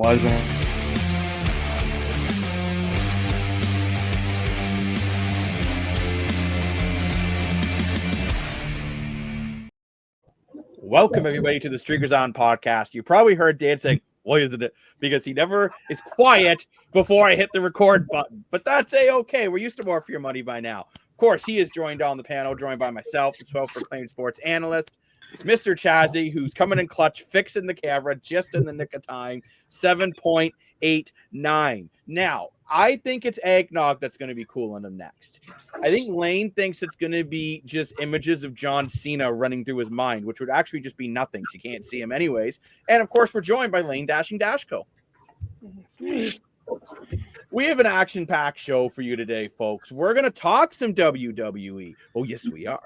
Wasn't. Welcome, everybody, to the Streakers On podcast. You probably heard Dan saying, "What is it?" because he never is quiet before I hit the record button. But that's okay. We're used to more for your money by now. Of course, he is joined on the panel, joined by myself, the self-proclaimed sports analyst, Mr. Chazzy, who's coming in clutch, fixing the camera just in the nick of time, 7.89. Now, I think it's eggnog that's going to be cooling him next. I think Lane thinks it's going to be just images of John Cena running through his mind, which would actually just be nothing. You can't see him anyways. And, of course, we're joined by Lane Dashing Dashco. We have an action-packed show for you today, folks. We're going to talk some WWE. Oh, yes, we are.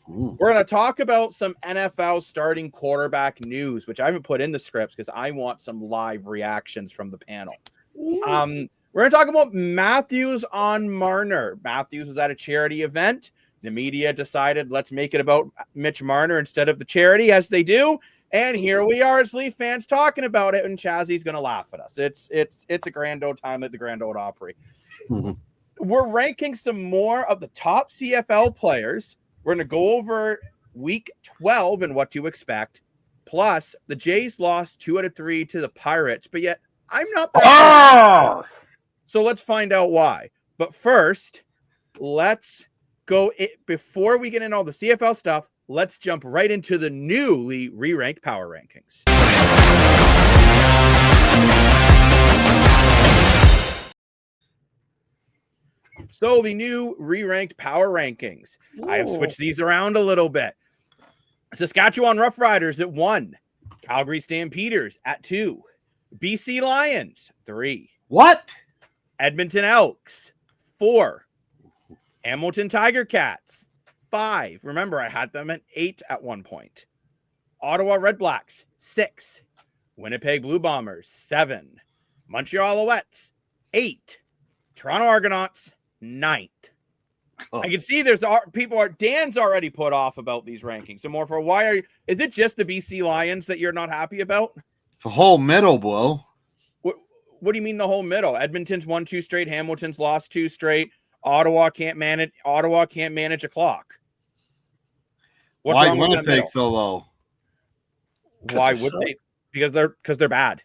We're going to talk about some NFL starting quarterback news, which I haven't put in the scripts because I want some live reactions from the panel. We're going to talk about Matthews on Marner. Matthews was at a charity event. The media decided, let's make it about Mitch Marner instead of the charity, as they do. And here we are as Leaf fans talking about it, and Chazzy's going to laugh at us. It's a grand old time at the Grand Old Opry. We're ranking some more of the top CFL players. We're going to go over week 12 and what to expect. Plus, the Jays lost 2 out of 3 to the Pirates, but yet I'm not that. So let's find out why. But first, let's go before we get into all the CFL stuff. Let's jump right into the newly re-ranked power rankings. So the new re-ranked power rankings. Ooh. I have switched these around a little bit. Saskatchewan Roughriders at 1. Calgary Stampeders at 2. BC Lions, 3. What? Edmonton Elks, 4. Hamilton Tiger Cats, 5. Remember, I had them at 8 at one point. Ottawa Redblacks, 6. Winnipeg Blue Bombers, 7. Montreal Alouettes, 8. Toronto Argonauts, 9th. I can see there's Dan's already put off about these rankings. So more for is it just the BC Lions that you're not happy about? It's a whole middle, bro. What do you mean the whole middle? Edmonton's won 2 straight. Hamilton's lost 2 straight. Ottawa can't manage a clock. Why is Winnipeg so low? Why would they? Because they're bad.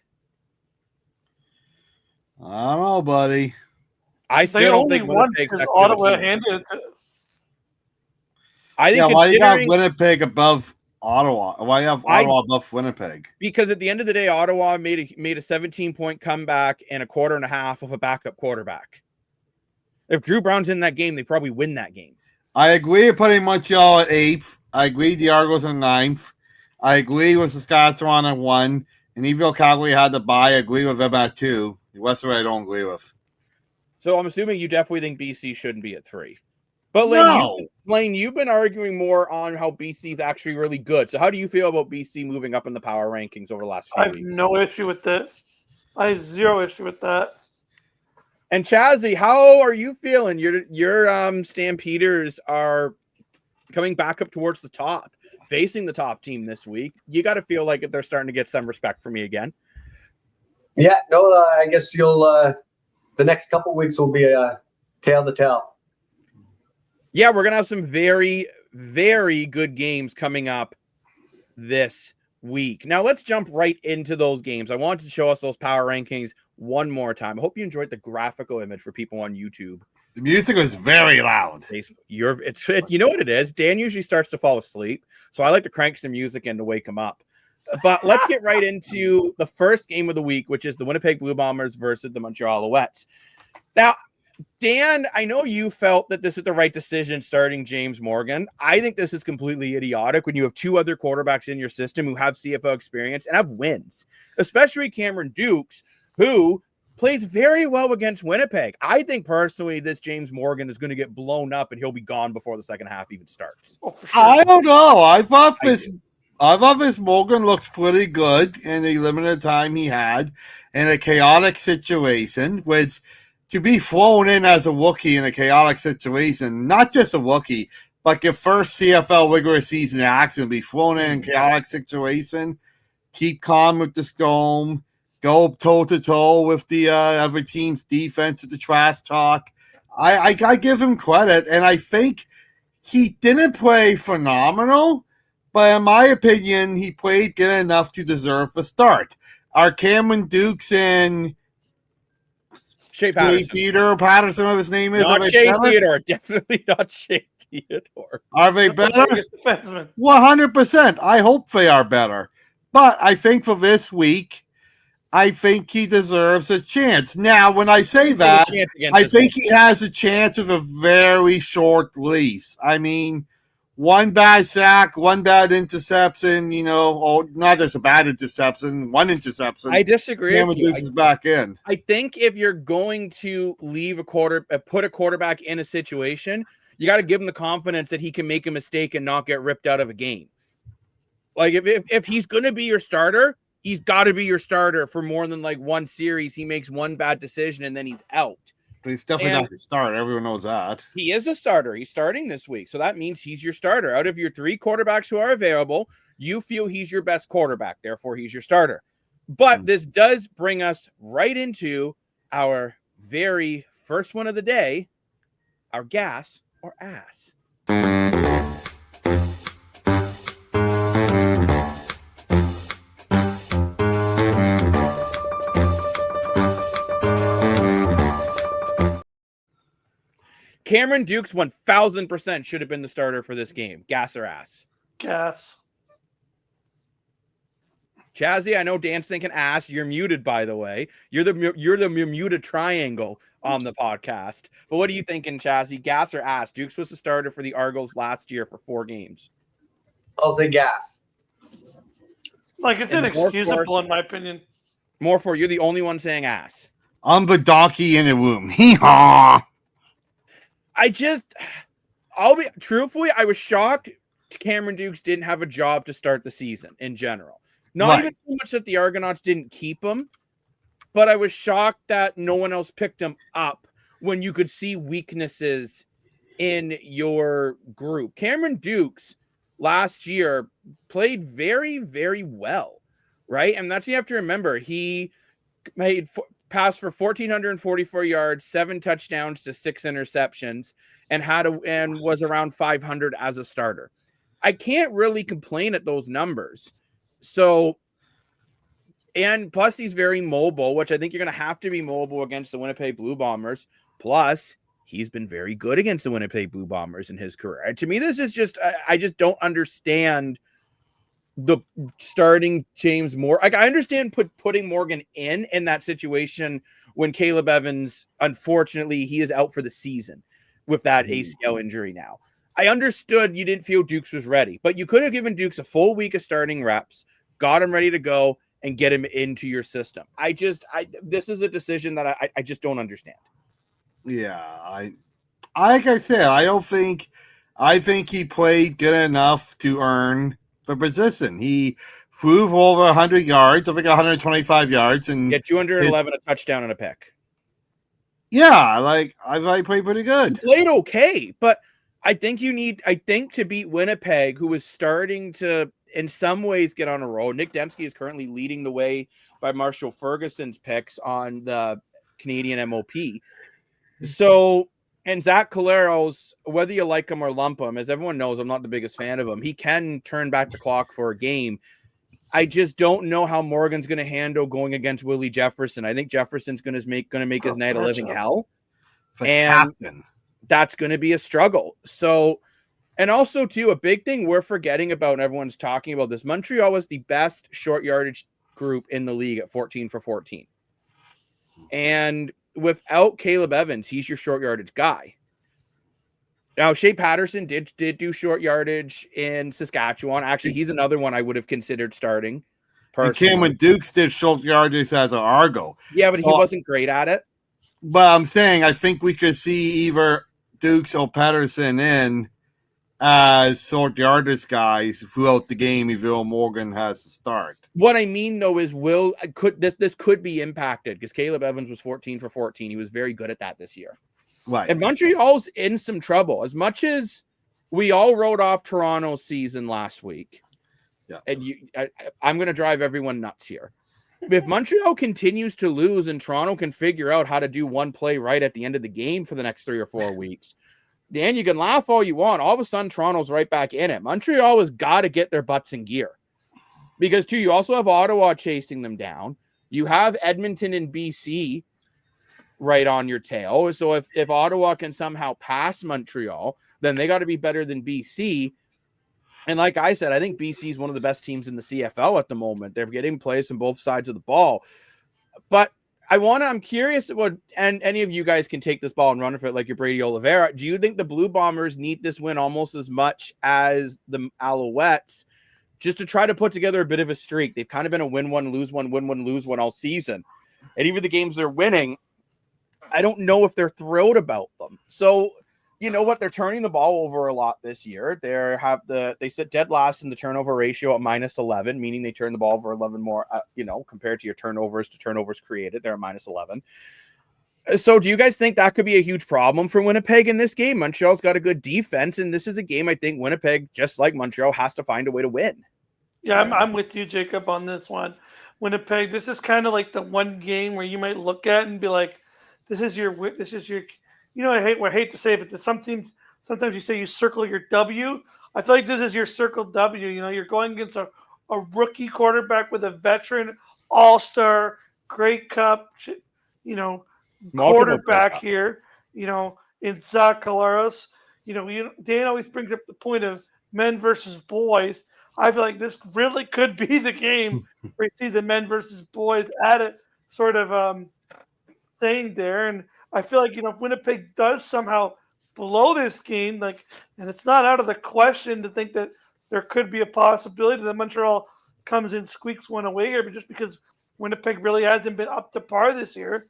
I don't know, buddy. I still don't think Winnipeg's that good. Ottawa handed it to. I think why you got Winnipeg above Ottawa? Why you have Ottawa above Winnipeg? Because at the end of the day, Ottawa made a 17-point comeback in a quarter and a half of a backup quarterback. If Drew Brown's in that game, they probably win that game. I agree with putting Montreal at 8th. I agree the Argos at 9th. I agree with Saskatchewan at 1. And even though Calgary had to bye, I agree with them at 2. The rest of it I don't agree with. So I'm assuming you definitely think BC shouldn't be at 3. But Lane, you've been arguing more on how BC is actually really good. So how do you feel about BC moving up in the power rankings over the last few weeks? I have no issue with that. I have 0 issue with that. And Chazzy, how are you feeling? Your Stampeders are coming back up towards the top, facing the top team this week. You got to feel like they're starting to get some respect for me again. Yeah, no, I guess you'll the next couple weeks will be a tale to tell. Yeah, we're going to have some very, very good games coming up this week. Now, let's jump right into those games. I wanted to show us those power rankings one more time. I hope you enjoyed the graphical image for people on YouTube. The music was very loud. You know what it is? Dan usually starts to fall asleep, so I like to crank some music in to wake him up. But let's get right into the first game of the week, which is the Winnipeg Blue Bombers versus the Montreal Alouettes. Now, Dan, I know you felt that this is the right decision starting James Morgan. I think this is completely idiotic when you have 2 other quarterbacks in your system who have CFL experience and have wins, especially Cameron Dukes, who plays very well against Winnipeg. I think personally this James Morgan is going to get blown up and he'll be gone before the second half even starts. I don't know. I thought this Morgan looked pretty good in the limited time he had in a chaotic situation, which to be flown in as a Wookiee in a chaotic situation, not just a Wookiee, but your first CFL regular season action, be flown in chaotic situation, keep calm with the storm, go toe to toe with the other team's defense at the trash talk. I give him credit, and I think he didn't play phenomenal, but in my opinion, he played good enough to deserve a start. Are Cameron Dukes and Shea Patterson. Theodore Patterson, what his name is? Not Shea Theodore. Definitely not Shea Theodore. Are they better? Defenseman. 100%. I hope they are better. But I think for this week, I think he deserves a chance. Now, when I say that, I think he has a chance of a very short lease. I mean, one bad sack, one bad interception, not just a bad interception, one interception. I disagree. Cameron Dukes is back in. I think if you're going to put a quarterback in a situation, you got to give him the confidence that he can make a mistake and not get ripped out of a game. Like if he's going to be your starter, he's got to be your starter for more than like one series. He makes one bad decision and then he's out. But he's definitely not the starter. Everyone knows that. He is a starter. He's starting this week. So that means he's your starter. Out of your three quarterbacks who are available, you feel he's your best quarterback. Therefore, he's your starter. But this does bring us right into our very first one of the day, our gas or ass. Cameron Dukes 1,000% should have been the starter for this game. Gas or ass? Gas. Chazzy, I know Dan's thinking ass. You're muted, by the way. You're the muted triangle on the podcast. But what are you thinking, Chazzy? Gas or ass? Dukes was the starter for the Argos last year for 4 games. I'll say gas. Like, it's inexcusable in my opinion. More for you're the only one saying ass. I'm the donkey in the room. Hee-haw. Truthfully, I was shocked Cameron Dukes didn't have a job to start the season in general. Not even so much that the Argonauts didn't keep him, but I was shocked that no one else picked him up when you could see weaknesses in your group. Cameron Dukes last year played very, very well, right? And that's what you have to remember. He passed for 1,444 yards, 7 touchdowns to 6 interceptions, and was around 500 as a starter. I can't really complain at those numbers. So, and plus he's very mobile, which I think you're going to have to be mobile against the Winnipeg Blue Bombers. Plus, he's been very good against the Winnipeg Blue Bombers in his career. And to me, this is I just don't understand the starting James Moore. Like, I understand putting Morgan in that situation when Caleb Evans, unfortunately, he is out for the season with that ACL injury now. I understood you didn't feel Dukes was ready, but you could have given Dukes a full week of starting reps, got him ready to go, and get him into your system. This is a decision that I just don't understand. Yeah, like I said, I think he played good enough to earn the position. He flew for over 100 yards, I think 125 yards, and 211, a touchdown and a pick. Yeah, like I played pretty good. He played okay, but I think to beat Winnipeg, who is starting to, in some ways, get on a roll. Nick Dembski is currently leading the way by Marshall Ferguson's picks on the Canadian MOP. So, and Zach Collaros, whether you like him or lump him, as everyone knows, I'm not the biggest fan of him. He can turn back the clock for a game. I just don't know how Morgan's going to handle going against Willie Jefferson. I think Jefferson's going to make his night a living hell. And captain. That's going to be a struggle. So, and also, too, a big thing we're forgetting about, and everyone's talking about this, Montreal was the best short yardage group in the league at 14 for 14. And without Caleb Evans, he's your short yardage guy. Now, Shea Patterson did do short yardage in Saskatchewan. Actually, he's another one I would have considered starting. And Cameron Dukes did short yardage as an Argo. Yeah, but he wasn't great at it. But I'm saying I think we could see either Dukes or Patterson in as short yardage guys throughout the game if Will Morgan has to start. What I mean, though, is this could be impacted because Caleb Evans was 14 for 14. He was very good at that this year. Right. And Montreal's in some trouble. As much as we all wrote off Toronto's season last week, yeah. And I'm going to drive everyone nuts here. if Montreal continues to lose and Toronto can figure out how to do one play right at the end of the game for the next 3 or 4 weeks, Dan, you can laugh all you want. All of a sudden, Toronto's right back in it. Montreal has got to get their butts in gear. Because, too, you also have Ottawa chasing them down. You have Edmonton and BC right on your tail. So if Ottawa can somehow pass Montreal, then they got to be better than BC. And like I said, I think BC is one of the best teams in the CFL at the moment. They're getting plays from both sides of the ball. But I'm curious what, and any of you guys can take this ball and run with it like you're Brady Oliveira. Do you think the Blue Bombers need this win almost as much as the Alouettes just to try to put together a bit of a streak? They've kind of been a win one, lose one, win one, lose one all season. And even the games they're winning, I don't know if they're thrilled about them. So, you know what? They're turning the ball over a lot this year. They sit dead last in the turnover ratio at -11, meaning they turn the ball over 11 more, compared to your turnovers created. They're at -11. So do you guys think that could be a huge problem for Winnipeg in this game? Montreal's got a good defense, and this is a game I think Winnipeg, just like Montreal, has to find a way to win. Yeah, I'm with you, Jacob, on this one. Winnipeg, this is kind of like the one game where you might look at and be like, this is your, I hate to say it, but sometimes you say you circle your W. I feel like this is your circle W. You're going against a rookie quarterback with a veteran all-star, Grey Cup, quarterback here, in Zach Collaros. Dan always brings up the point of men versus boys. I feel like this really could be the game where you see the men versus boys at it sort of thing there. And I feel like, if Winnipeg does somehow blow this game, and it's not out of the question to think that there could be a possibility that Montreal comes in, squeaks one away here, but just because Winnipeg really hasn't been up to par this year,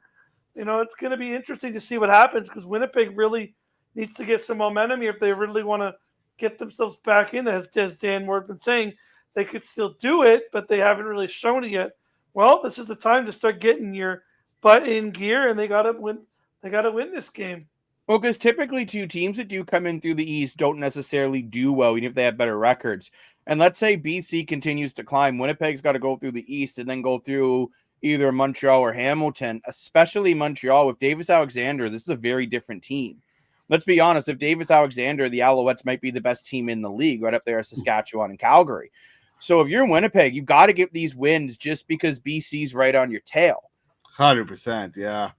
it's going to be interesting to see what happens, because Winnipeg really needs to get some momentum here if they really want to get themselves back in. As Dan Ward been saying, they could still do it, but they haven't really shown it yet. Well, this is the time to start getting your butt in gear, and they got to win. They got to win this game. Well, because typically two teams that do come in through the East don't necessarily do well, even if they have better records. And let's say BC continues to climb. Winnipeg's got to go through the East and then go through either Montreal or Hamilton, especially Montreal. With Davis Alexander, this is a very different team. Let's be honest. If Davis Alexander, the Alouettes might be the best team in the league, right up there as Saskatchewan and Calgary. So if you're in Winnipeg, you've got to get these wins just because BC's right on your tail. 100%, yeah.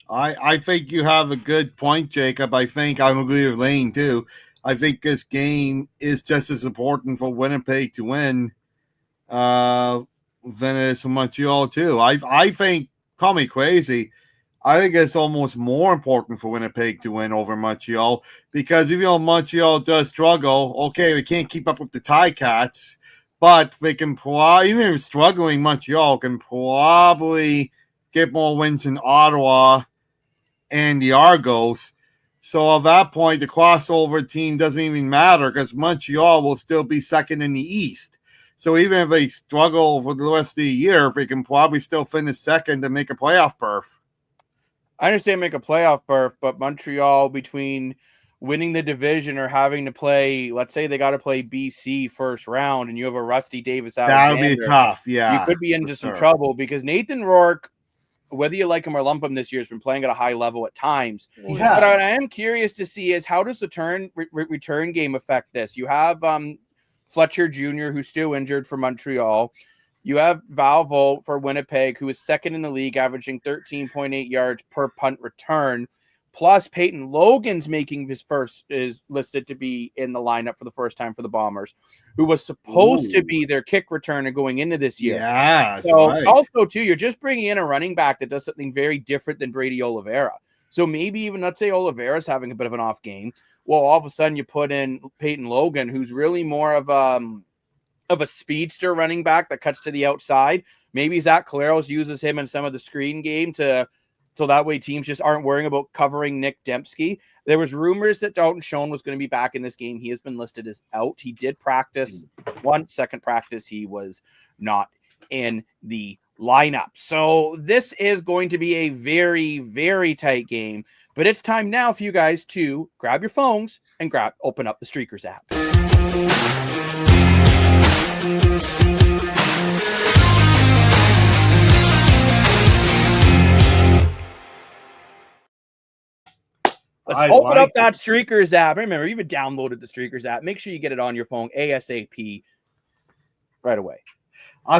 I think you have a good point, Jacob. I think I'm agree with Lane too. I think this game is just as important for Winnipeg to win than it is for Montreal too. I think, call me crazy, I think it's almost more important for Winnipeg to win over Montreal, because if Montreal does struggle, okay, they can't keep up with the Ticats, but they can probably, even if struggling, Montreal can probably get more wins than Ottawa and the Argos. So at that point, the crossover team doesn't even matter, because Montreal will still be second in the East. So even if they struggle for the rest of the year, they can probably still finish second and make a playoff berth. I understand make a playoff berth, but Montreal, between winning the division or having to play, let's say they got to play BC first round, and you have a rusty Davis Alexander, that would be tough. Yeah, you could be into some trouble, because Nathan Rourke, whether you like him or lump him this year, has been playing at a high level at times. Yeah. But what I am curious to see is, how does the return game affect this? You have Fletcher Jr., who's still injured for Montreal. You have Valvo for Winnipeg, who is second in the league, averaging 13.8 yards per punt return. Plus, Peyton Logan's is listed to be in the lineup for the first time for the Bombers, who was supposed to be their kick returner going into this year. Yeah. So right. Also, too, you're just bringing in a running back that does something very different than Brady Oliveira. So maybe even, let's say Oliveira's having a bit of an off game. Well, all of a sudden you put in Peyton Logan, who's really more of a speedster running back that cuts to the outside. Maybe Zach Collaros uses him in some of the screen game so that way teams just aren't worrying about covering Nick Dembski. There was rumors that Dalton Schoen was going to be back in this game. He has been listed as out. He did practice second practice. He was not in the lineup. So this is going to be a very, very tight game. But it's time now for you guys to grab your phones and open up the Streakers app. Let's open up that Streakers app. Remember, you've downloaded the Streakers app. Make sure you get it on your phone ASAP right away.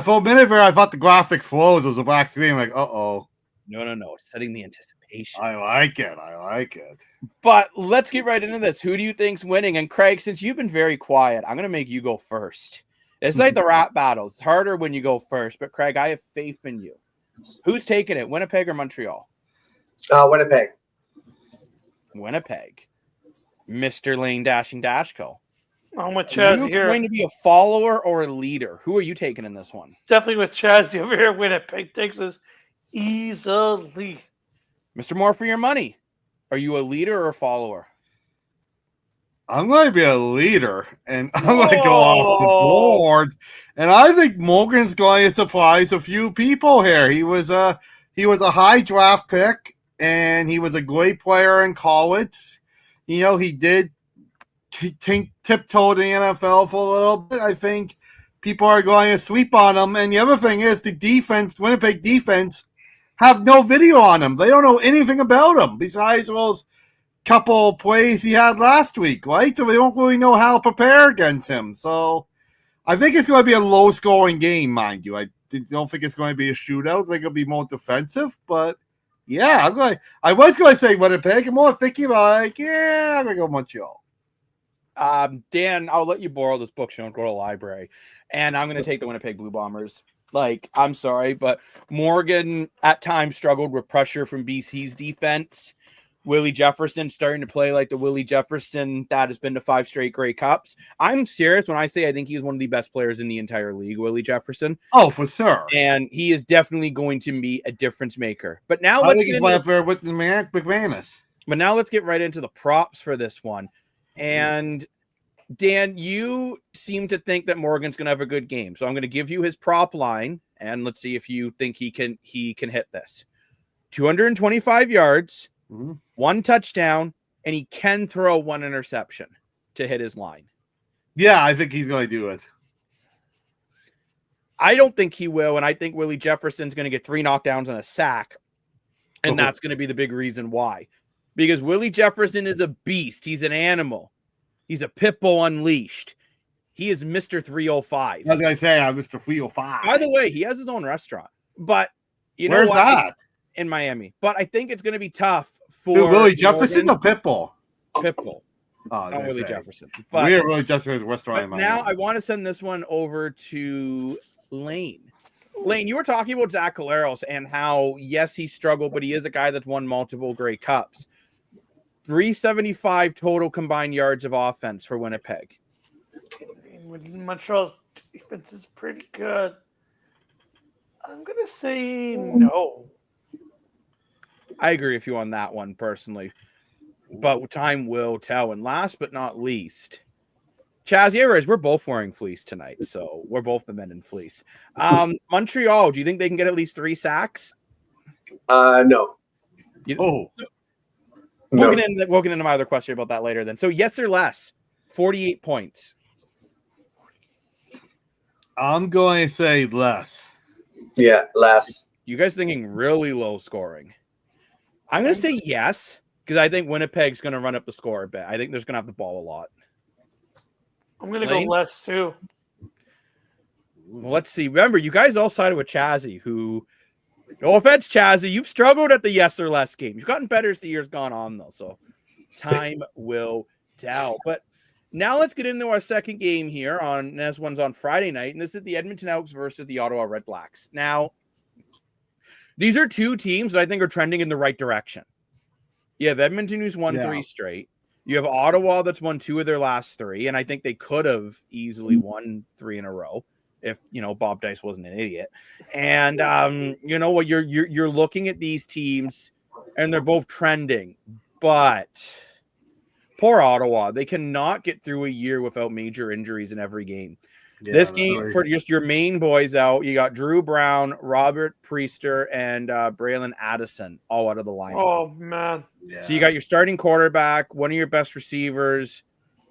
For a minute there, I thought the graphic froze. It was a black screen. I'm like, uh-oh. No. It's setting the anticipation. I like it. But let's get right into this. Who do you think's winning? And Craig, since you've been very quiet, I'm going to make you go first. It's like the rap battles. It's harder when you go first. But Craig, I have faith in you. Who's taking it, Winnipeg or Montreal? Winnipeg. Winnipeg. Mr. Lane Dashing Dashko. I'm with Chazzy Are you here. going to be a follower or a leader? Who are you taking in this one? Definitely with Chazzy over here. Winnipeg takes us easily. Mr. Moore, for your money, are you a leader or a follower? I'm going to be a leader, and I'm going to go off the board. And I think Morgan's going to surprise a few people here. He was a high draft pick, and he was a great player in college. You know, he did tiptoe the NFL for a little bit. I think people are going to sweep on him. And the other thing is the defense, Winnipeg defense, have no video on him. They don't know anything about him besides those couple plays he had last week, right? So they don't really know how to prepare against him. So I think it's going to be a low-scoring game, mind you. I don't think it's going to be a shootout. I think it'll be more defensive. But, yeah, I was going to say Winnipeg. I'm more thinking I'm going to go Montreal. Dan, I'll let you borrow this book so you don't go to the library. And I'm going to take the Winnipeg Blue Bombers. Like, I'm sorry, but Morgan at times struggled with pressure from BC's defense. Willie Jefferson starting to play like the Willie Jefferson that has been to 5 straight Grey Cups. I'm serious when I say I think he's one of the best players in the entire league, Willie Jefferson. Oh, for sure. And he is definitely going to be a difference maker. But now I think he's right up there with the McManus. But now let's get right into the props for this one. And Dan, you seem to think that Morgan's going to have a good game. So I'm going to give you his prop line, and let's see if you think he can hit this. 225 yards, 1 touchdown, and he can throw 1 interception to hit his line. Yeah, I think he's going to do it. I don't think he will, and I think Willie Jefferson's going to get 3 knockdowns and a sack, and that's going to be the big reason why. Because Willie Jefferson is a beast. He's an animal. He's a pit bull unleashed. He is Mr. 305. What did I say? I'm Mr. 305. By the way, he has his own restaurant. But you know where's what? that? In Miami. But I think it's going to be tough for Willie Jefferson or Pitbull? Pitbull. Oh, not Willie Jefferson. But we're Willie Jefferson's restaurant in Miami. Now I want to send this one over to Lane. Lane, you were talking about Zach Collaros and how, yes, he struggled, but he is a guy that's won multiple Grey Cups. 375 total combined yards of offense for Winnipeg. Montreal's defense is pretty good. I'm going to say no. I agree with you on that one personally, but time will tell. And last but not least, Chaz, we're both wearing fleece tonight, so we're both the men in fleece. Montreal, do you think they can get at least 3 sacks? No. We'll get into my other question about that later then. So yes or less, 48 points. I'm going to say less. Yeah, less. You guys thinking really low scoring? I'm going to say yes, because I think Winnipeg's going to run up the score a bit. I think there's going to have the ball a lot. I'm going to go less too. Well, let's see. Remember, you guys all sided with Chazzy, who, no offense, Chazzy, you've struggled at the yes or less game. You've gotten better as the year's gone on, though, so time will tell. But now let's get into our second game here. This one's on Friday night, and this is the Edmonton Elks versus the Ottawa Red Blacks. Now, these are 2 teams that I think are trending in the right direction. You have Edmonton, who's won 3 straight. You have Ottawa that's won 2 of their last 3, and I think they could have easily won 3 in a row if, Bob Dice wasn't an idiot. And you know what, you're looking at these teams, and they're both trending, but poor Ottawa, they cannot get through a year without major injuries in every game. Yeah, this game, for just your main boys out, you got Drew Brown, Robert Priester, and Braylon Addison all out of the lineup. Oh, man. Yeah. So you got your starting quarterback, one of your best receivers,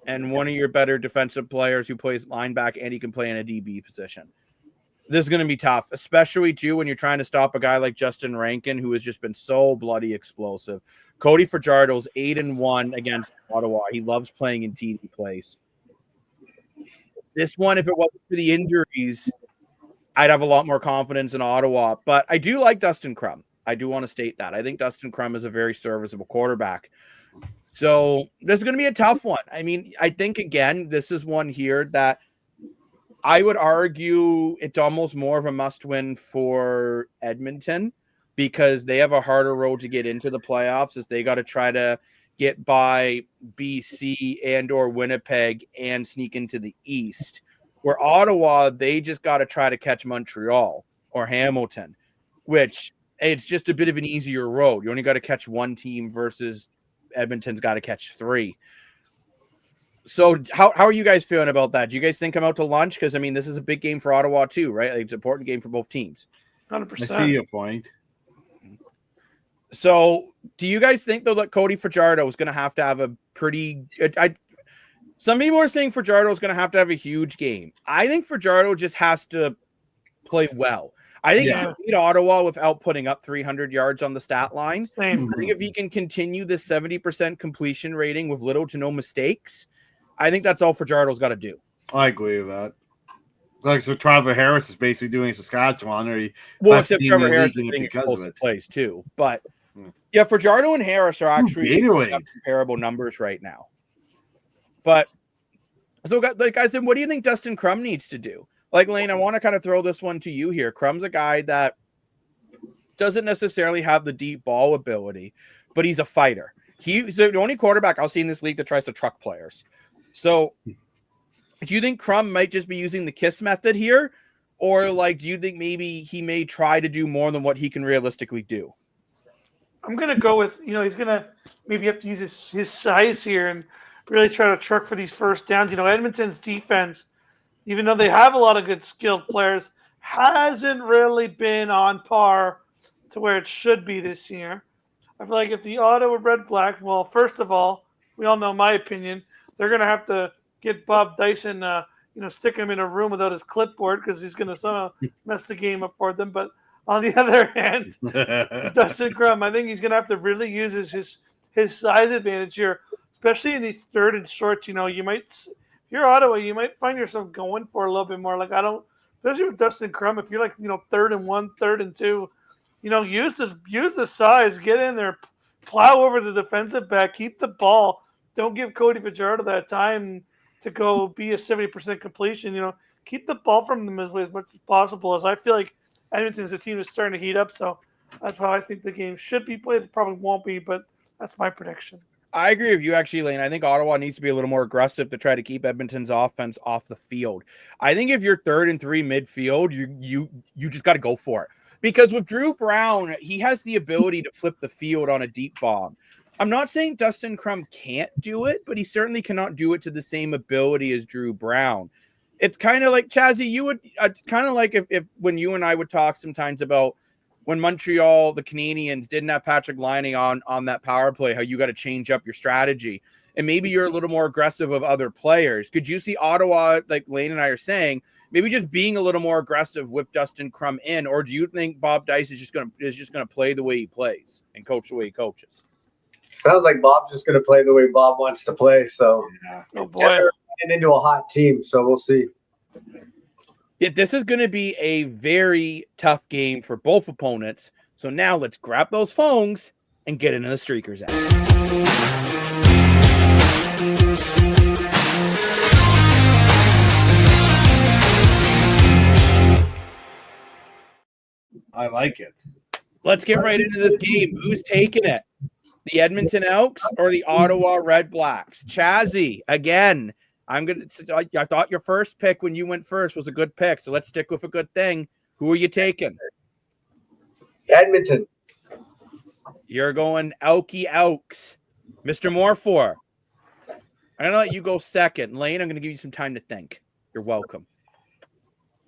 and one of your better defensive players who plays linebacker, and he can play in a DB position. This is going to be tough, especially too when you're trying to stop a guy like Justin Rankin, who has just been so bloody explosive. Cody Fajardo's 8-1 against Ottawa. He loves playing in TD Place. This one, if it wasn't for the injuries, I'd have a lot more confidence in Ottawa. But I do like Dustin Crum. I do want to state that. I think Dustin Crum is a very serviceable quarterback. So this is going to be a tough one. I mean, I think, again, this is one here that I would argue it's almost more of a must-win for Edmonton because they have a harder road to get into the playoffs as they got to try to get by BC and or Winnipeg and sneak into the East. Where Ottawa, they just got to try to catch Montreal or Hamilton, which it's just a bit of an easier road. You only got to catch one team versus Edmonton's got to catch three. So how are you guys feeling about that? Do you guys think I'm out to lunch? Because, I mean, this is a big game for Ottawa too, right? Like, it's an important game for both teams. 100%. I see your point. So do you guys think, though, that Cody Fajardo is going to have a pretty – some people are saying Fajardo is going to have a huge game. I think Fajardo just has to play well. I think he can beat Ottawa without putting up 300 yards on the stat line. Same. I think if he can continue this 70% completion rating with little to no mistakes, I think that's all Fajardo's got to do. I agree with that. Like, so Trevor Harris is basically doing Saskatchewan. Except Trevor Harris is getting explosive plays too. But, yeah, Fajardo and Harris are actually comparable numbers right now. But, so, like I said, what do you think Dustin Crum needs to do? Like, Lane, I want to kind of throw this one to you here. Crum's a guy that doesn't necessarily have the deep ball ability, but he's a fighter. He's the only quarterback I'll see in this league that tries to truck players. So, do you think Crum might just be using the KISS method here? Or, like, do you think maybe he may try to do more than what he can realistically do? I'm going to go with, he's going to maybe have to use his size here and really try to truck for these first downs. Edmonton's defense, even though they have a lot of good skilled players, hasn't really been on par to where it should be this year. I feel like if the Ottawa Red Blacks, well, first of all, we all know my opinion, they're going to have to get Bob Dyson, stick him in a room without his clipboard because he's going to somehow mess the game up for them. But on the other hand, Dustin Crum, I think he's going to have to really use his size advantage here, especially in these third and shorts. You might, if you're Ottawa, you might find yourself going for a little bit more. Like, especially with Dustin Crum, if you're like, 3rd and 1, 3rd and 2, use the size, get in there, plow over the defensive back, keep the ball. Don't give Cody Fajardo that time to go be a 70% completion. Keep the ball from them as much as possible. As I feel like Edmonton's a team that's starting to heat up, so that's how I think the game should be played. It probably won't be, but that's my prediction. I agree with you, actually, Lane. I think Ottawa needs to be a little more aggressive to try to keep Edmonton's offense off the field. I think if you're 3rd and 3 midfield, you just got to go for it. Because with Drew Brown, he has the ability to flip the field on a deep bomb. I'm not saying Dustin Crum can't do it, but he certainly cannot do it to the same ability as Drew Brown. It's kind of like, Chazzy, you would kind of like if when you and I would talk sometimes about when Montreal, the Canadiens, didn't have Patrick Laine on that power play, how you got to change up your strategy. And maybe you're a little more aggressive of other players. Could you see Ottawa, like Lane and I are saying, maybe just being a little more aggressive with Dustin Crum in? Or do you think Bob Dyce is just gonna play the way he plays and coach the way he coaches? Sounds like Bob's just going to play the way Bob wants to play. So, Oh boy, they're getting into a hot team. So we'll see. Yeah, this is going to be a very tough game for both opponents. So now let's grab those phones and get into the Streakers app. I like it. Let's get right into this game. Who's taking it? The Edmonton Elks or the Ottawa Red Blacks? Chazzy, again, I thought your first pick when you went first was a good pick, so let's stick with a good thing. Who are you taking? Edmonton. You're going Elky Elks. Mr. Morfor, I'm going to let you go second. Lane, I'm going to give you some time to think. You're welcome.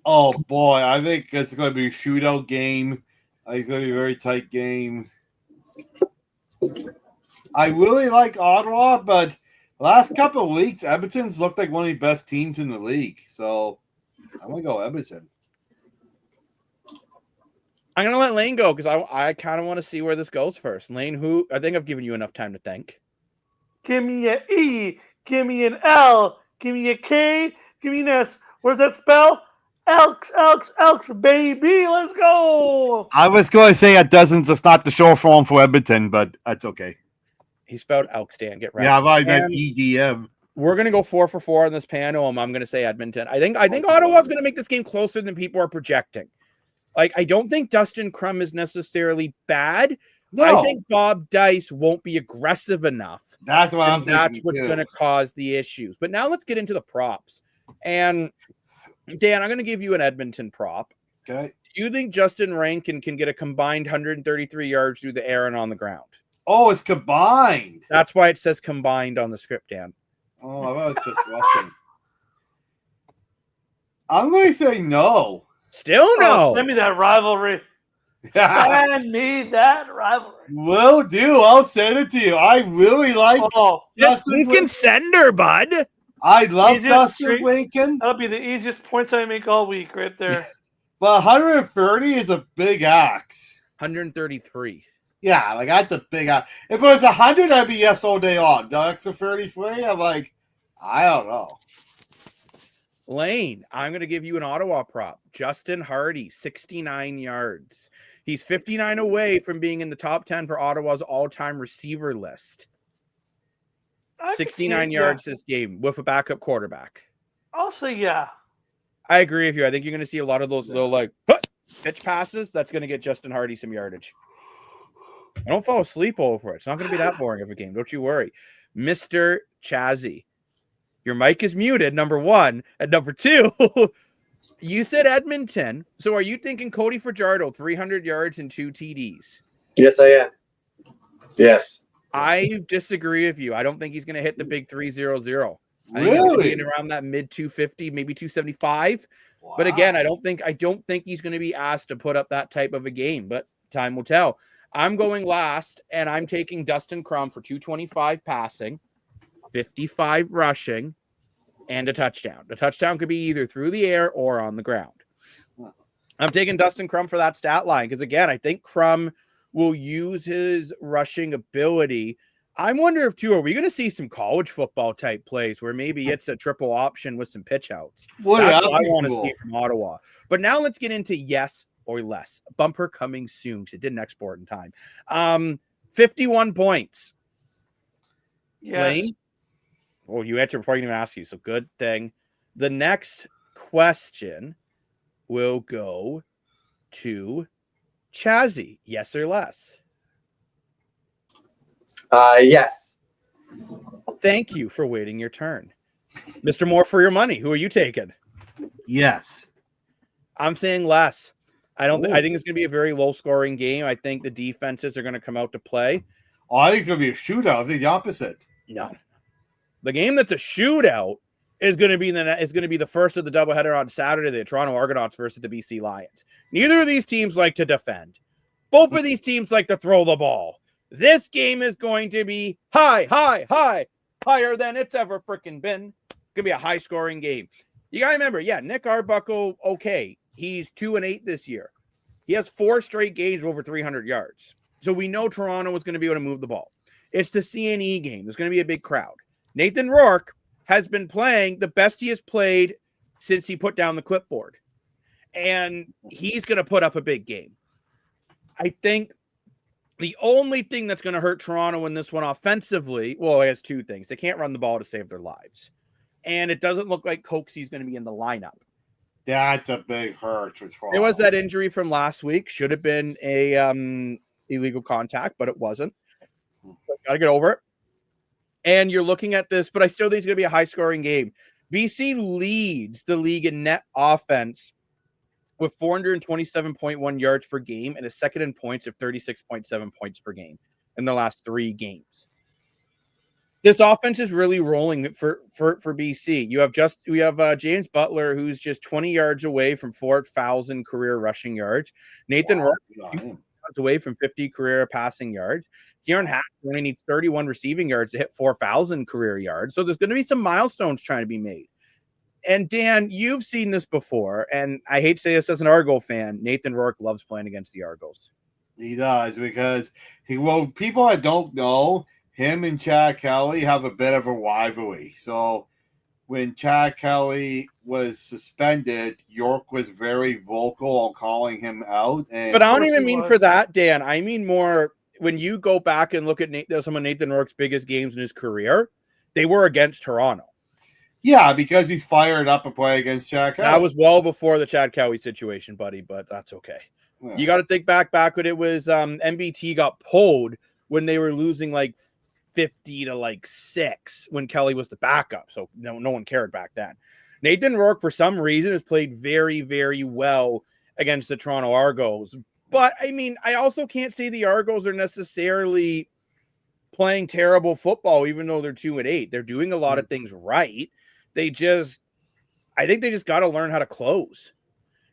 Oh, boy. I think it's going to be a shootout game. I think it's going to be a very tight game. I really like Ottawa, but last couple of weeks, Edmonton's looked like one of the best teams in the league. So I'm going to go Edmonton. I'm going to let Lane go because I kind of want to see where this goes first. Lane, I think I've given you enough time to think. Give me an E. Give me an L. Give me a K. Give me an S. What does that spell? Elks, baby. Let's go. I was going to say it doesn't. It's not the show form for Edmonton, but that's okay. He spelled Elks, Dan. Get right. Yeah, I meant EDM. We're going to go 4 for 4 on this panel. I'm going to say Edmonton. I think Ottawa's going to make this game closer than people are projecting. Like, I don't think Dustin Crum is necessarily bad. No. I think Bob Dice won't be aggressive enough. That's what I'm thinking. That's what's going to cause the issues. But now let's get into the props. And Dan, I'm going to give you an Edmonton prop. Okay. Do you think Justin Rankin can get a combined 133 yards through the air and on the ground? Oh, it's combined. That's why it says combined on the script, Dan. Oh, I thought it's just rushing. I'm going to say no. Still no. Send me that rivalry. Send me that rivalry. Will do. I'll send it to you. I really like Justin. You can send her, bud. I love Dustin Rankin. That'll be the easiest points I make all week right there. But 130 is a big axe. 133. Yeah, like that's a big axe. If it was 100, I'd be yes all day long. The extra 33, I'm like, I don't know. Lane, I'm going to give you an Ottawa prop. Justin Hardy, 69 yards. He's 59 away from being in the top 10 for Ottawa's all-time receiver list. 69 yards this game with a backup quarterback. I'll say yeah. I agree with you. I think you're going to see a lot of those little pitch passes. That's going to get Justin Hardy some yardage. I don't fall asleep over it. It's not going to be that boring of a game. Don't you worry. Mr. Chazzy, your mic is muted, number one. And number two, you said Edmonton. So are you thinking Cody Fajardo, 300 yards and 2 TDs? Yes, I am. Yes. I disagree with you. I don't think he's going to hit the big 300. I think Really? he's going to be in around that mid 250, maybe 275. Wow. But again, I don't think he's going to be asked to put up that type of a game, but time will tell. I'm going last, and I'm taking Dustin Crum for 225 passing, 55 rushing, and a touchdown. The touchdown could be either through the air or on the ground. I'm taking Dustin Crum for that stat line because, again, I think Crum will use his rushing ability. I wonder if, too, are we going to see some college football type plays where maybe it's a triple option with some pitch outs? That's what I want to see from Ottawa. But now let's get into yes or less. Bumper coming soon because it didn't export in time. 51 points. Yes. Lane? Well, you answered before I even asked you, so good thing. The next question will go to Chazzy. Yes or less? Yes. Thank you for waiting your turn. Mr. Moore, for your money, who are you taking? Yes. I'm saying less. I think it's going to be a very low-scoring game. I think the defenses are going to come out to play. Oh, I think it's going to be a shootout. I think the opposite. No. The game that's a shootout is going to be the first of the doubleheader on Saturday, the Toronto Argonauts versus the BC Lions. Neither of these teams like to defend. Both of these teams like to throw the ball. This game is going to be higher than it's ever freaking been. It's going to be a high-scoring game. You got to remember, Nick Arbuckle, okay. He's 2-8 this year. He has 4 straight games of over 300 yards. So we know Toronto is going to be able to move the ball. It's the CNE game. There's going to be a big crowd. Nathan Rourke has been playing the best he has played since he put down the clipboard. And he's going to put up a big game. I think the only thing that's going to hurt Toronto in this one offensively, well, it has 2 things. They can't run the ball to save their lives. And it doesn't look like Coxie's going to be in the lineup. That's a big hurt. It was that injury from last week. Should have been a illegal contact, but it wasn't. Got to get over it. And you're looking at this, but I still think it's going to be a high-scoring game. BC leads the league in net offense with 427.1 yards per game and a second in points of 36.7 points per game in the last 3 games. This offense is really rolling for BC. We have James Butler, who's just 20 yards away from 4,000 career rushing yards. Nathan Rourke away from 50 career passing yards. Kieran Hack only needs 31 receiving yards to hit 4,000 career yards. So there's going to be some milestones trying to be made. And Dan, you've seen this before, and I hate to say this as an Argo fan, Nathan Rourke loves playing against the Argos. He does, because people that don't know, him and Chad Kelly have a bit of a rivalry. So when Chad Kelly was suspended, York was very vocal on calling him out. But I don't even mean for that, Dan. I mean more when you go back and look at some of Nathan Rourke's biggest games in his career, they were against Toronto. Yeah, because he's fired up a play against Chad Kelly. That was well before the Chad Kelly situation, buddy, but that's okay. Yeah. You got to think back when it was MBT got pulled when they were losing like 50-6 when Kelly was the backup. So no one cared back then. Nathan Rourke, for some reason, has played very, very well against the Toronto Argos. But, I mean, I also can't say the Argos are necessarily playing terrible football, even though they're 2-8. They're doing a lot of things right. I think they just got to learn how to close.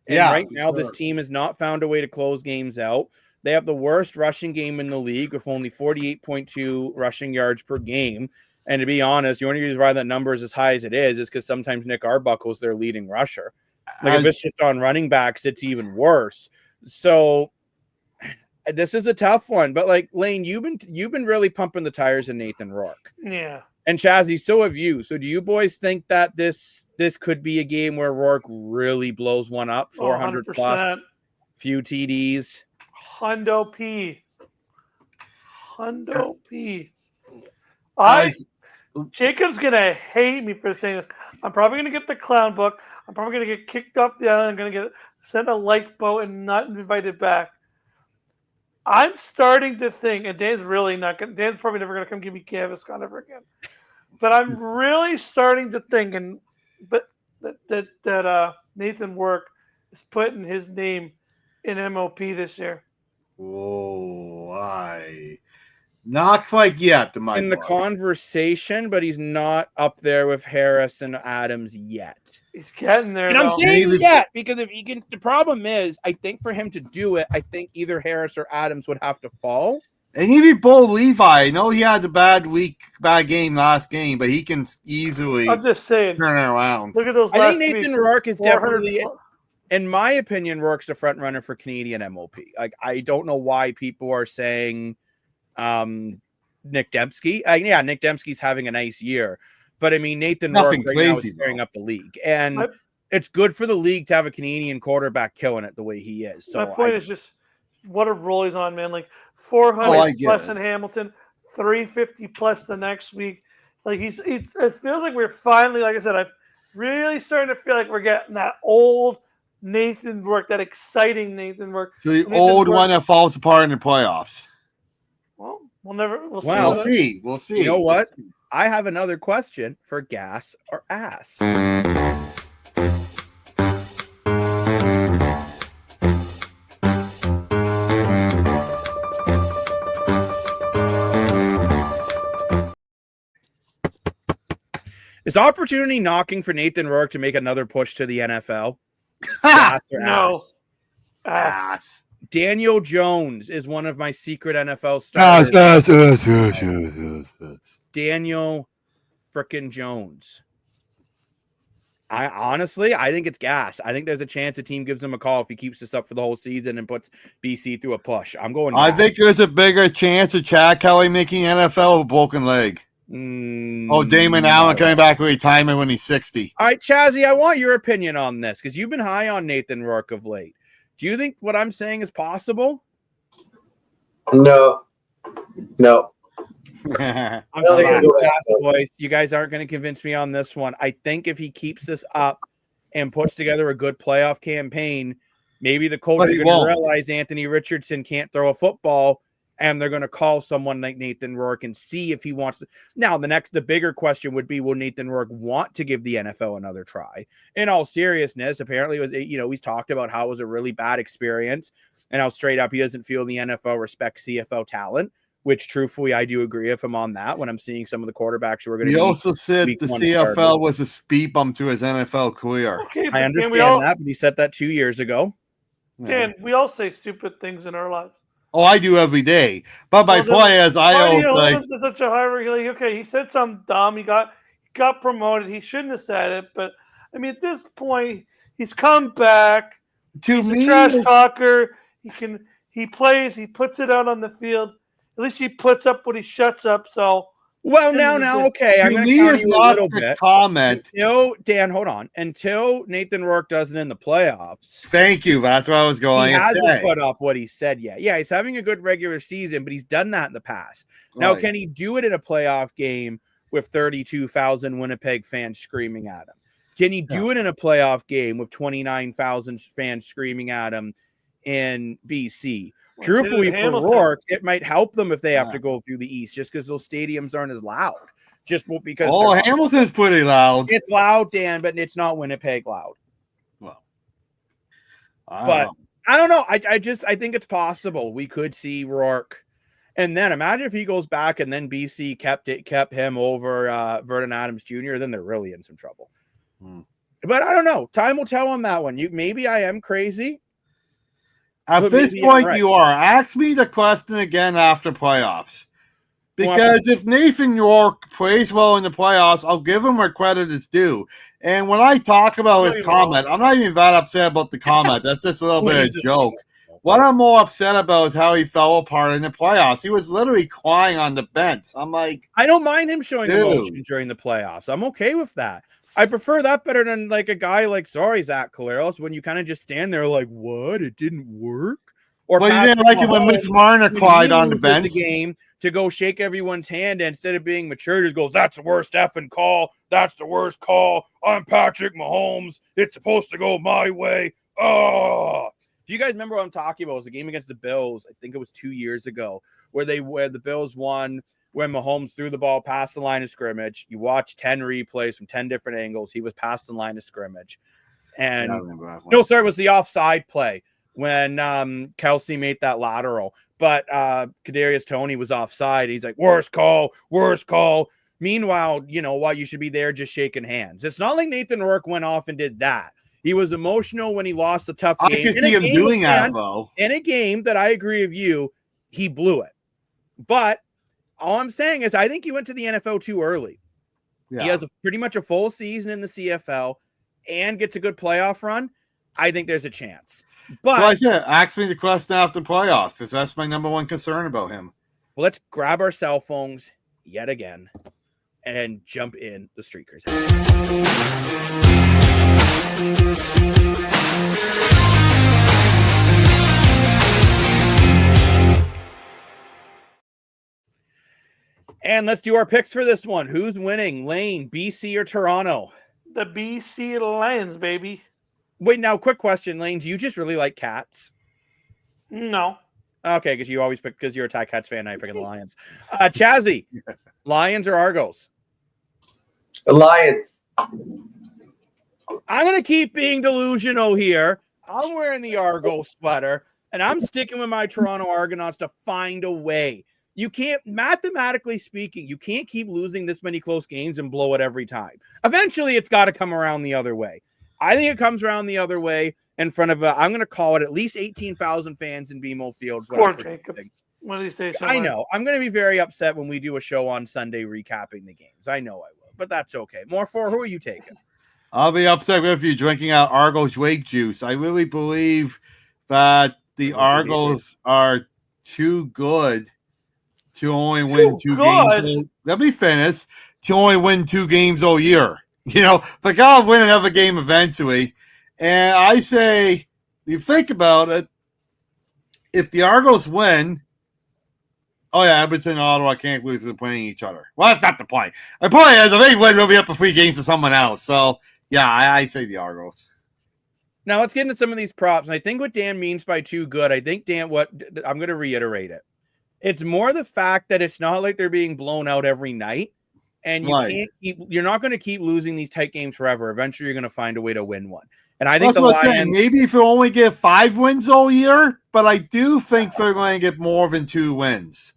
And right now, this team has not found a way to close games out. They have the worst rushing game in the league with only 48.2 rushing yards per game. And to be honest, the only reason why that number is as high as it is because sometimes Nick Arbuckle's their leading rusher. Like if it's just on running backs, it's even worse. So this is a tough one. But like Lane, you've been really pumping the tires of Nathan Rourke. Yeah. And Chazzy, so have you. So do you boys think that this could be a game where Rourke really blows one up, 400 plus, few TDs? Hundo P. Jacob's going to hate me for saying this. I'm probably going to get the clown book. I'm probably going to get kicked off the island. I'm going to get sent a lifeboat and not invited back. I'm starting to think, and Dan's probably never going to come give me canvas con ever again. But I'm really starting to think, that Nathan Rourke is putting his name in MOP this year. Oh, not quite yet. In the conversation, but he's not up there with Harris and Adams yet. He's getting there. And I'm saying yet because if he can, the problem is, I think for him to do it, I think either Harris or Adams would have to fall. And even Bo Levi, I know he had a bad game last game, but he can easily. I'm just saying, turn it around. Look at those. I think Nathan Rourke is definitely, in my opinion, Rourke's the front runner for Canadian MOP. Like I don't know why people are saying, Nick Dembski. Nick Dembski's having a nice year, but I mean Nathan Rourke right now is tearing up the league, and it's good for the league to have a Canadian quarterback killing it the way he is. So my point is just what a role he's on, man. Like 400 plus in Hamilton, 350 plus the next week. Like it feels like we're finally, like I said, I'm really starting to feel like we're getting that old Nathan Rourke, that exciting Nathan Rourke. So the old one that falls apart in the playoffs. Well, we'll see. We'll see. You know what? I have another question for Gas or Ass. Is opportunity knocking for Nathan Rourke to make another push to the NFL? Gas or no. Ass. Daniel Jones is one of my secret NFL stars. Daniel frickin' Jones. I think it's gas. I think there's a chance the team gives him a call if he keeps this up for the whole season and puts BC through a push. I'm going gas. I think there's a bigger chance of Chad Kelly making NFL with a broken leg. Damon Allen coming back with retirement when he's 60. All right, Chazzy, I want your opinion on this because you've been high on Nathan Rourke of late. Do you think what I'm saying is possible? No. I'm sticking with that, boys. You guys aren't going to convince me on this one. I think if he keeps this up and puts together a good playoff campaign, maybe the coach is going to realize Anthony Richardson can't throw a football, and they're going to call someone like Nathan Rourke and see if he wants to. Now, the bigger question would be, will Nathan Rourke want to give the NFL another try? In all seriousness, apparently he's talked about how it was a really bad experience and how straight up he doesn't feel the NFL respects CFL talent, which truthfully, I do agree with him on that when I'm seeing some of the quarterbacks who are going to be. He also said the CFL was a speed bump to his NFL career. Okay, I understand that, but he said that 2 years ago. Dan, we all say stupid things in our lives. Oh, I do every day. But my point is, such a high regulation. Okay, he said something dumb. He got promoted. He shouldn't have said it. But I mean, at this point, he's come back. To He's a me, trash talker. He plays. He puts it out on the field. At least he puts up what he shuts up. So. Well, now, okay. I'm going to counter you a little bit. Comment. Dan, hold on. Until Nathan Rourke does it in the playoffs. Thank you. That's what I was going to say. He hasn't put up what he said yet. Yeah, he's having a good regular season, but he's done that in the past. Now, can he do it in a playoff game with 32,000 Winnipeg fans screaming at him? Can he do it in a playoff game with 29,000 fans screaming at him in BC? Truthfully, for Rourke, it might help them if they have to go through the East, just because those stadiums aren't as loud. Just because Hamilton's pretty loud. It's loud, Dan, but it's not Winnipeg loud. Well, I don't know. I think it's possible we could see Rourke, and then imagine if he goes back and then BC kept him over Vernon Adams Jr. Then they're really in some trouble. But I don't know. Time will tell on that one. Maybe I am crazy. At this point, you are. Ask me the question again after playoffs. Because if Nathan Rourke plays well in the playoffs, I'll give him where credit is due. And when I talk about his comment, I'm not even that upset about the comment. That's just a little bit of a joke. What I'm more upset about is how he fell apart in the playoffs. He was literally crying on the bench. I'm like, I don't mind him showing emotion during the playoffs. I'm okay with that. I prefer that better than like a guy like, Zach Collaros, when you kind of just stand there like, what? It didn't work? Or you didn't like it when Miss Marner cried on the bench. The game to go shake everyone's hand, and instead of being mature, just goes, that's the worst effing call. That's the worst call. I'm Patrick Mahomes. It's supposed to go my way. Oh. If you guys remember what I'm talking about, it was a game against the Bills. I think it was 2 years ago where the Bills won when Mahomes threw the ball past the line of scrimmage. You watch 10 replays from 10 different angles. He was past the line of scrimmage. And it was the offside play when Kelsey made that lateral. But Kadarius Toney was offside. He's like, worst call. Meanwhile, while you should be there just shaking hands. It's not like Nathan Rourke went off and did that. He was emotional when he lost a tough game. I can see him doing that, though. In a game that I agree with you, he blew it. But all I'm saying is I think he went to the NFL too early. Yeah. He has pretty much a full season in the CFL and gets a good playoff run. I think there's a chance. But so I said, ask me the question after playoffs, because that's my number one concern about him. Well, let's grab our cell phones yet again and jump in the Streakers. And let's do our picks for this one. Who's winning, Lane, BC, or Toronto? The BC Lions, baby. Wait, now, quick question, Lane. Do you just really like cats? No. Okay, because you always pick, because you're a Tie Cats fan, I pick the Lions. Chazzy, Lions or Argos? The Lions. I'm going to keep being delusional here. I'm wearing the Argos sweater, and I'm sticking with my Toronto Argonauts to find a way. You can't, mathematically speaking, you can't keep losing this many close games and blow it every time. Eventually, it's got to come around the other way. I think it comes around the other way in front of, I'm going to call it at least 18,000 fans in BMO Fields. Poor Jacob. One of these days. I know. I'm going to be very upset when we do a show on Sunday recapping the games. I know I will, but that's okay. More for, who are you taking? I'll be upset with you drinking out Argos Wake juice. I really believe that the Argos are too good to only win two games. Let me finish. To only win 2 games all year. Like I'll win another game eventually. And I say, you think about it, if the Argos win, Edmonton and Ottawa can't lose. They're playing each other. Well, that's not the point. The point is, if they win, they'll be up to 3 games to someone else. So, yeah, I say the Argos. Now, let's get into some of these props. And I think what Dan means by too good, I'm going to reiterate it. It's more the fact that it's not like they're being blown out every night. And you're not going to keep losing these tight games forever. Eventually, you're going to find a way to win one. And I think the Lions, maybe if you only get 5 wins all year, but I do think they're going to get more than 2 wins.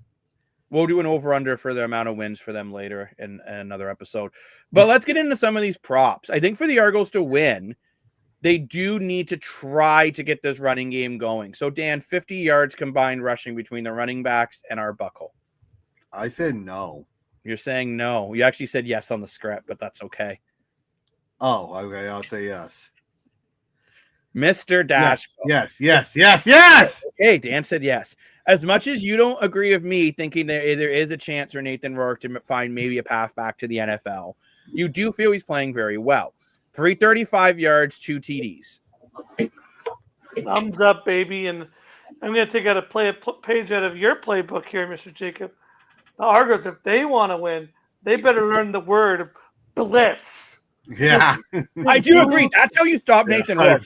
We'll do an over-under for the amount of wins for them later in another episode. But let's get into some of these props. I think for the Argos to win, they do need to try to get this running game going. So, Dan, 50 yards combined rushing between the running backs and our Buckle. I said no. You're saying no. You actually said yes on the script, but that's okay. Oh, okay. I'll say yes. Mr. Dash. Yes. Okay, Dan said yes. As much as you don't agree with me thinking that there is a chance for Nathan Rourke to find maybe a path back to the NFL, you do feel he's playing very well. 335 yards, 2 TDs. Thumbs up, baby. And I'm going to take a page out of your playbook here, Mr. Jacob. The Argos, if they want to win, they better learn the word blitz. Yeah. I do agree. That's how you stop Nathan Rourke.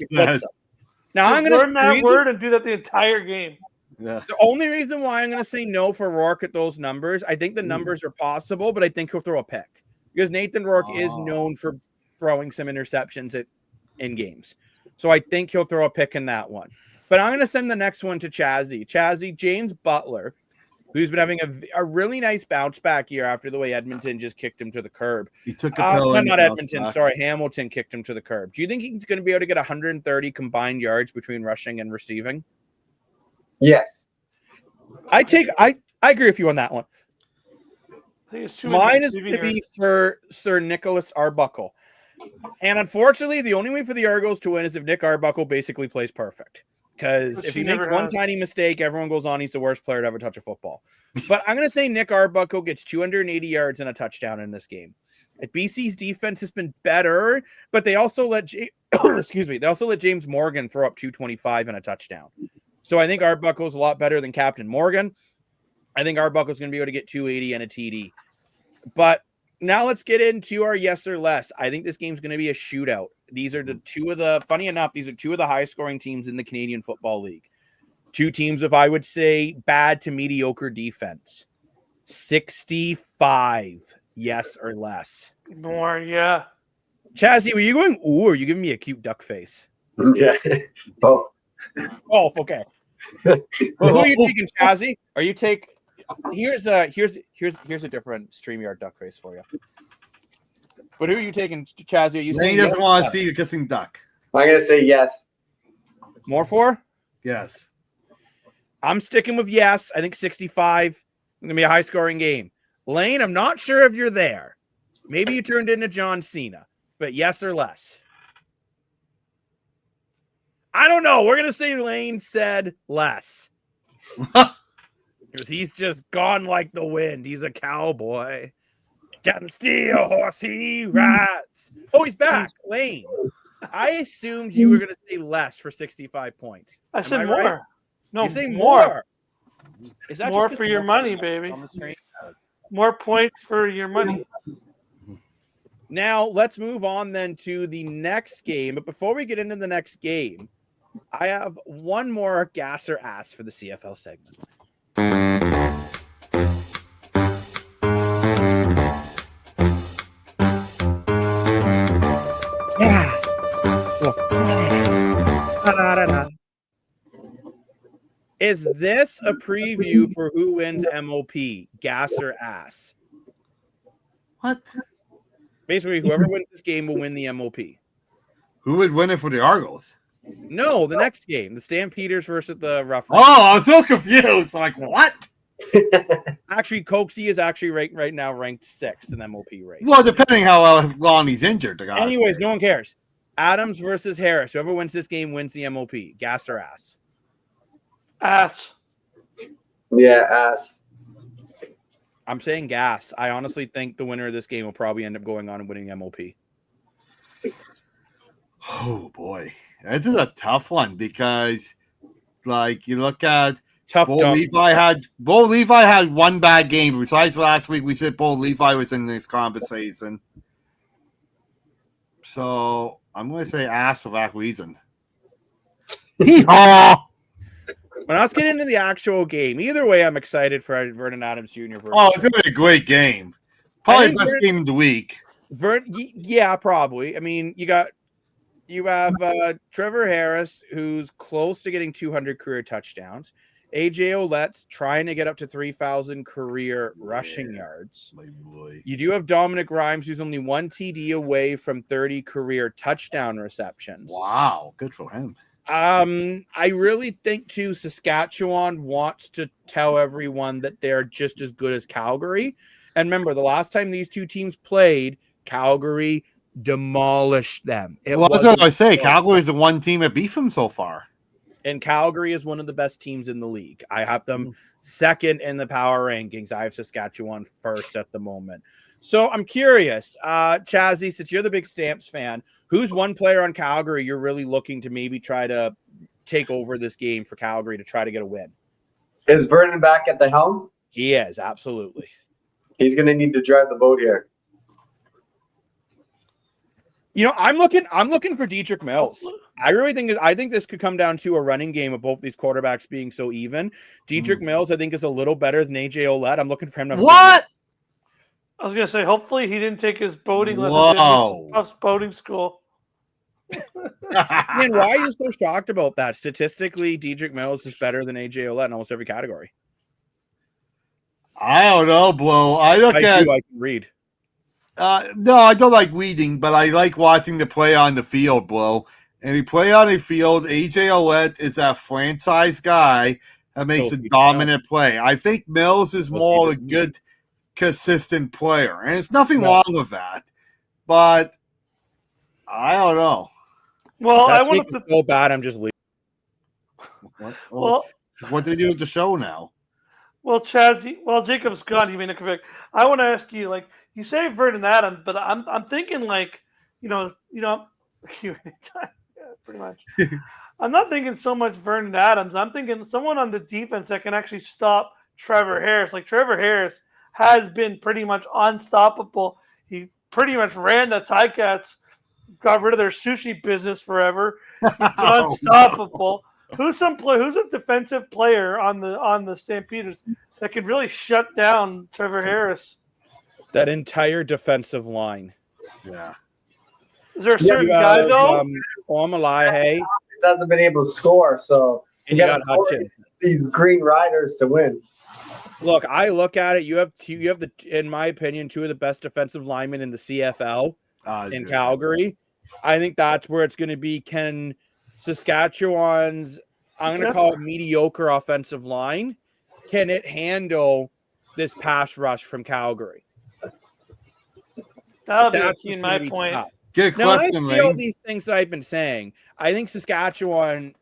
Now I'm going to learn that word and do that the entire game. Yeah. The only reason why I'm going to say no for Rourke at those numbers, I think the numbers are possible, but I think he'll throw a pick because Nathan Rourke is known for throwing some interceptions in games. So I think he'll throw a pick in that one. But I'm going to send the next one to Chazzy. Chazzy, James Butler, who's been having a really nice bounce back year after the way Edmonton just kicked him to the curb. He took a pill. Not Edmonton, sorry. Hamilton kicked him to the curb. Do you think he's going to be able to get 130 combined yards between rushing and receiving? Yes. I agree with you on that one. Mine is going to be for Sir Nicholas Arbuckle. And unfortunately, the only way for the Argos to win is if Nick Arbuckle basically plays perfect. Because if he makes one tiny mistake, everyone goes on. He's the worst player to ever touch a football. But I'm going to say Nick Arbuckle gets 280 yards and a touchdown in this game. BC's defense has been better, but they also let James Morgan throw up 225 and a touchdown. So I think Arbuckle's a lot better than Captain Morgan. I think Arbuckle's going to be able to get 280 and a TD. But now let's get into our yes or less. I think this game's going to be a shootout. These are funny enough, these are two of the highest scoring teams in the Canadian Football League. Two teams of, I would say, bad to mediocre defense. 65, yes or less. More, yeah. Chazzy, were you going, ooh, or are you giving me a cute duck face? Yeah. Both. Oh, okay. Well, who are you taking, Chazzy? Are you take? Here's a different StreamYard duck face for you. But who are you taking, Chazzy? Are you saying he doesn't want to see you kissing duck? I'm gonna say yes. More for? Yes. I'm sticking with yes. I think 65 is gonna be a high scoring game. Lane, I'm not sure if you're there. Maybe you turned into John Cena, but yes or less. I don't know. We're going to say Lane said less. Because he's just gone like the wind. He's a cowboy. Can steal horse he rides. Oh, he's back. Lane. I assumed you were going to say less for 65 points. I said more. Right? No, you say more. Is that more for your money, baby? More points for your money. Now, let's move on then to the next game. But before we get into the next game, I have one more gas or ass for the CFL segment. Is this a preview for who wins MOP? Gas or ass? What? Basically, whoever wins this game will win the MOP. Who would win it for the Argos? No, the next game, the Stampeders versus the Rough Riders. Oh, I was so confused. Like, what? Actually, Cokesy is actually right now ranked 6th in MOP rate. Well, depending how long he's injured. Anyways, no one cares. Adams versus Harris. Whoever wins this game wins the MOP. Gas or ass? Ass. Yeah, ass. I'm saying gas. I honestly think the winner of this game will probably end up going on and winning the MOP. Oh boy, this is a tough one because, like, you look at Bo Levi had one bad game. Besides last week, we said Bo Levi was in this conversation. So I'm going to say ass for that reason. Hee-haw! But let's get into the actual game. Either way, I'm excited for Vernon Adams Jr. Oh, it's going to be a great game. Probably the best game of the week. Yeah, probably. I mean, you have Trevor Harris, who's close to getting 200 career touchdowns. AJ Ouellette's trying to get up to 3,000 career rushing yards. My boy. You do have Dominic Rhymes, who's only 1 TD away from 30 career touchdown receptions. Wow, good for him. I really think, too, Saskatchewan wants to tell everyone that they're just as good as Calgary. And remember, the last time these two teams played, Calgary demolished them. Well, that's what I say. Calgary is the one team that beat them so far. And Calgary is one of the best teams in the league. I have them second in the power rankings. I have Saskatchewan first at the moment. So I'm curious, Chazzy, since you're the big Stamps fan, who's one player on Calgary you're really looking to maybe try to take over this game for Calgary to try to get a win? Is Vernon back at the helm? He is, absolutely. He's going to need to drive the boat here. You know, I'm looking for Dietrich Mills. I think this could come down to a running game of both these quarterbacks being so even. Dietrich Mills, I think, is a little better than AJ Ouellette. I'm looking for him to what? I was gonna say, hopefully he didn't take his boating lessons in boating school. Man, why are you so shocked about that? Statistically, Dietrich Mills is better than AJ Ouellette in almost every category. I don't know, Blo. I can read. No, I don't like reading, but I like watching the play on the field, Blo. And he play on the field. AJ Ouellette is that franchise guy that makes a dominant play. I think Mills is more a good, consistent player, and it's nothing wrong with that. But I don't know. Well, I want to so bad. I'm just leaving. What do they do with the show now? Well, Chazzy, Jacob's gone. You mean to convict? I want to ask you, like, you say Vernon Adams, but I'm thinking like, pretty much. I'm not thinking so much Vernon Adams. I'm thinking someone on the defense that can actually stop Trevor Harris. Like Trevor Harris has been pretty much unstoppable. He pretty much ran the Ticats, got rid of their sushi business forever. He's unstoppable. Who's a defensive player on the Stampeders that could really shut down Trevor Harris? That entire defensive line. Yeah. Is there a certain guy though? Omalahe hasn't been able to score, so you got Hutchins. These Green Riders to win. Look, I look at it. You have in my opinion, two of the best defensive linemen in the CFL in Calgary. I think that's where it's going to be. Can Saskatchewan's, I'm going to call it mediocre offensive line, can it handle this pass rush from Calgary? That'll be my point. Good question, Lane. All these things that I've been saying, I think Saskatchewan,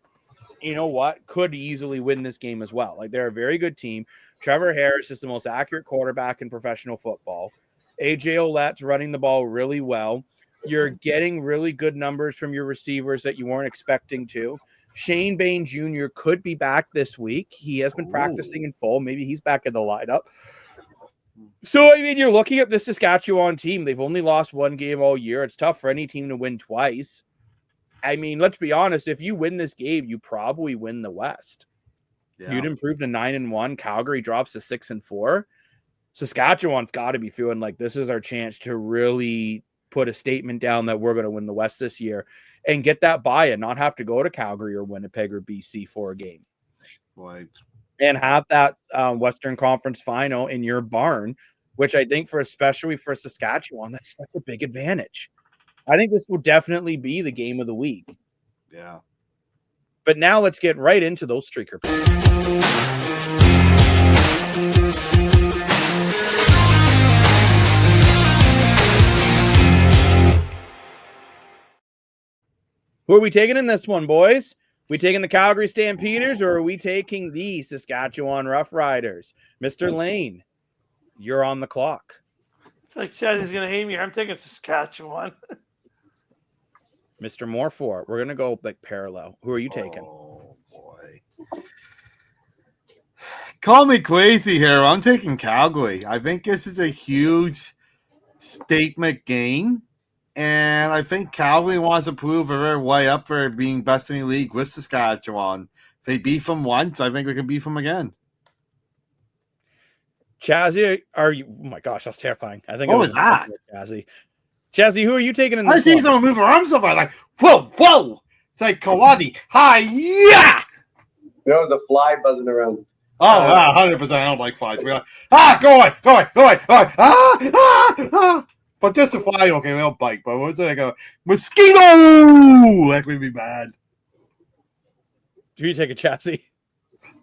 you know what, could easily win this game as well. Like, they're a very good team. Trevor Harris is the most accurate quarterback in professional football. AJ Ouellette's running the ball really well. You're getting really good numbers from your receivers that you weren't expecting to. Shane Bain Jr. could be back this week. He has been practicing in full. Maybe he's back in the lineup. So, I mean, you're looking at this Saskatchewan team. They've only lost one game all year. It's tough for any team to win twice. I mean, let's be honest. If you win this game, you probably win the West. Yeah. You'd improve to 9-1. Calgary drops to 6-4. Saskatchewan's got to be feeling like this is our chance to really put a statement down that we're going to win the West this year and get that buy-in, not have to go to Calgary or Winnipeg or BC for a game. Right. And have that Western Conference final in your barn, which I think especially for Saskatchewan, that's such a big advantage. I think this will definitely be the game of the week. Yeah. But now let's get right into those streaker picks. Who are we taking in this one, boys? We taking the Calgary Stampeders or are we taking the Saskatchewan Roughriders? Mr. Lane, you're on the clock. I feel like Chazzy's going to hate me. I'm taking Saskatchewan. Mr. Morford, we're going to go like parallel. Who are you taking? Oh, boy. Call me crazy here. I'm taking Calgary. I think this is a huge statement game. And I think Calgary wants to prove their way up for being best in the league with Saskatchewan. If they beat them once, I think we can beat them again. Chazzy, are you? Oh my gosh, that's terrifying. I think. What was that? Chazzy, who are you taking in this? I see someone move their arms up. I'm like, whoa! It's like karate. Hi, yeah! There was a fly buzzing around. Oh, 100%. I don't like flies. We're like, go away. But just a fly, okay, they'll bite. But what's it like a mosquito? That would be bad. Do you take a Chazzy?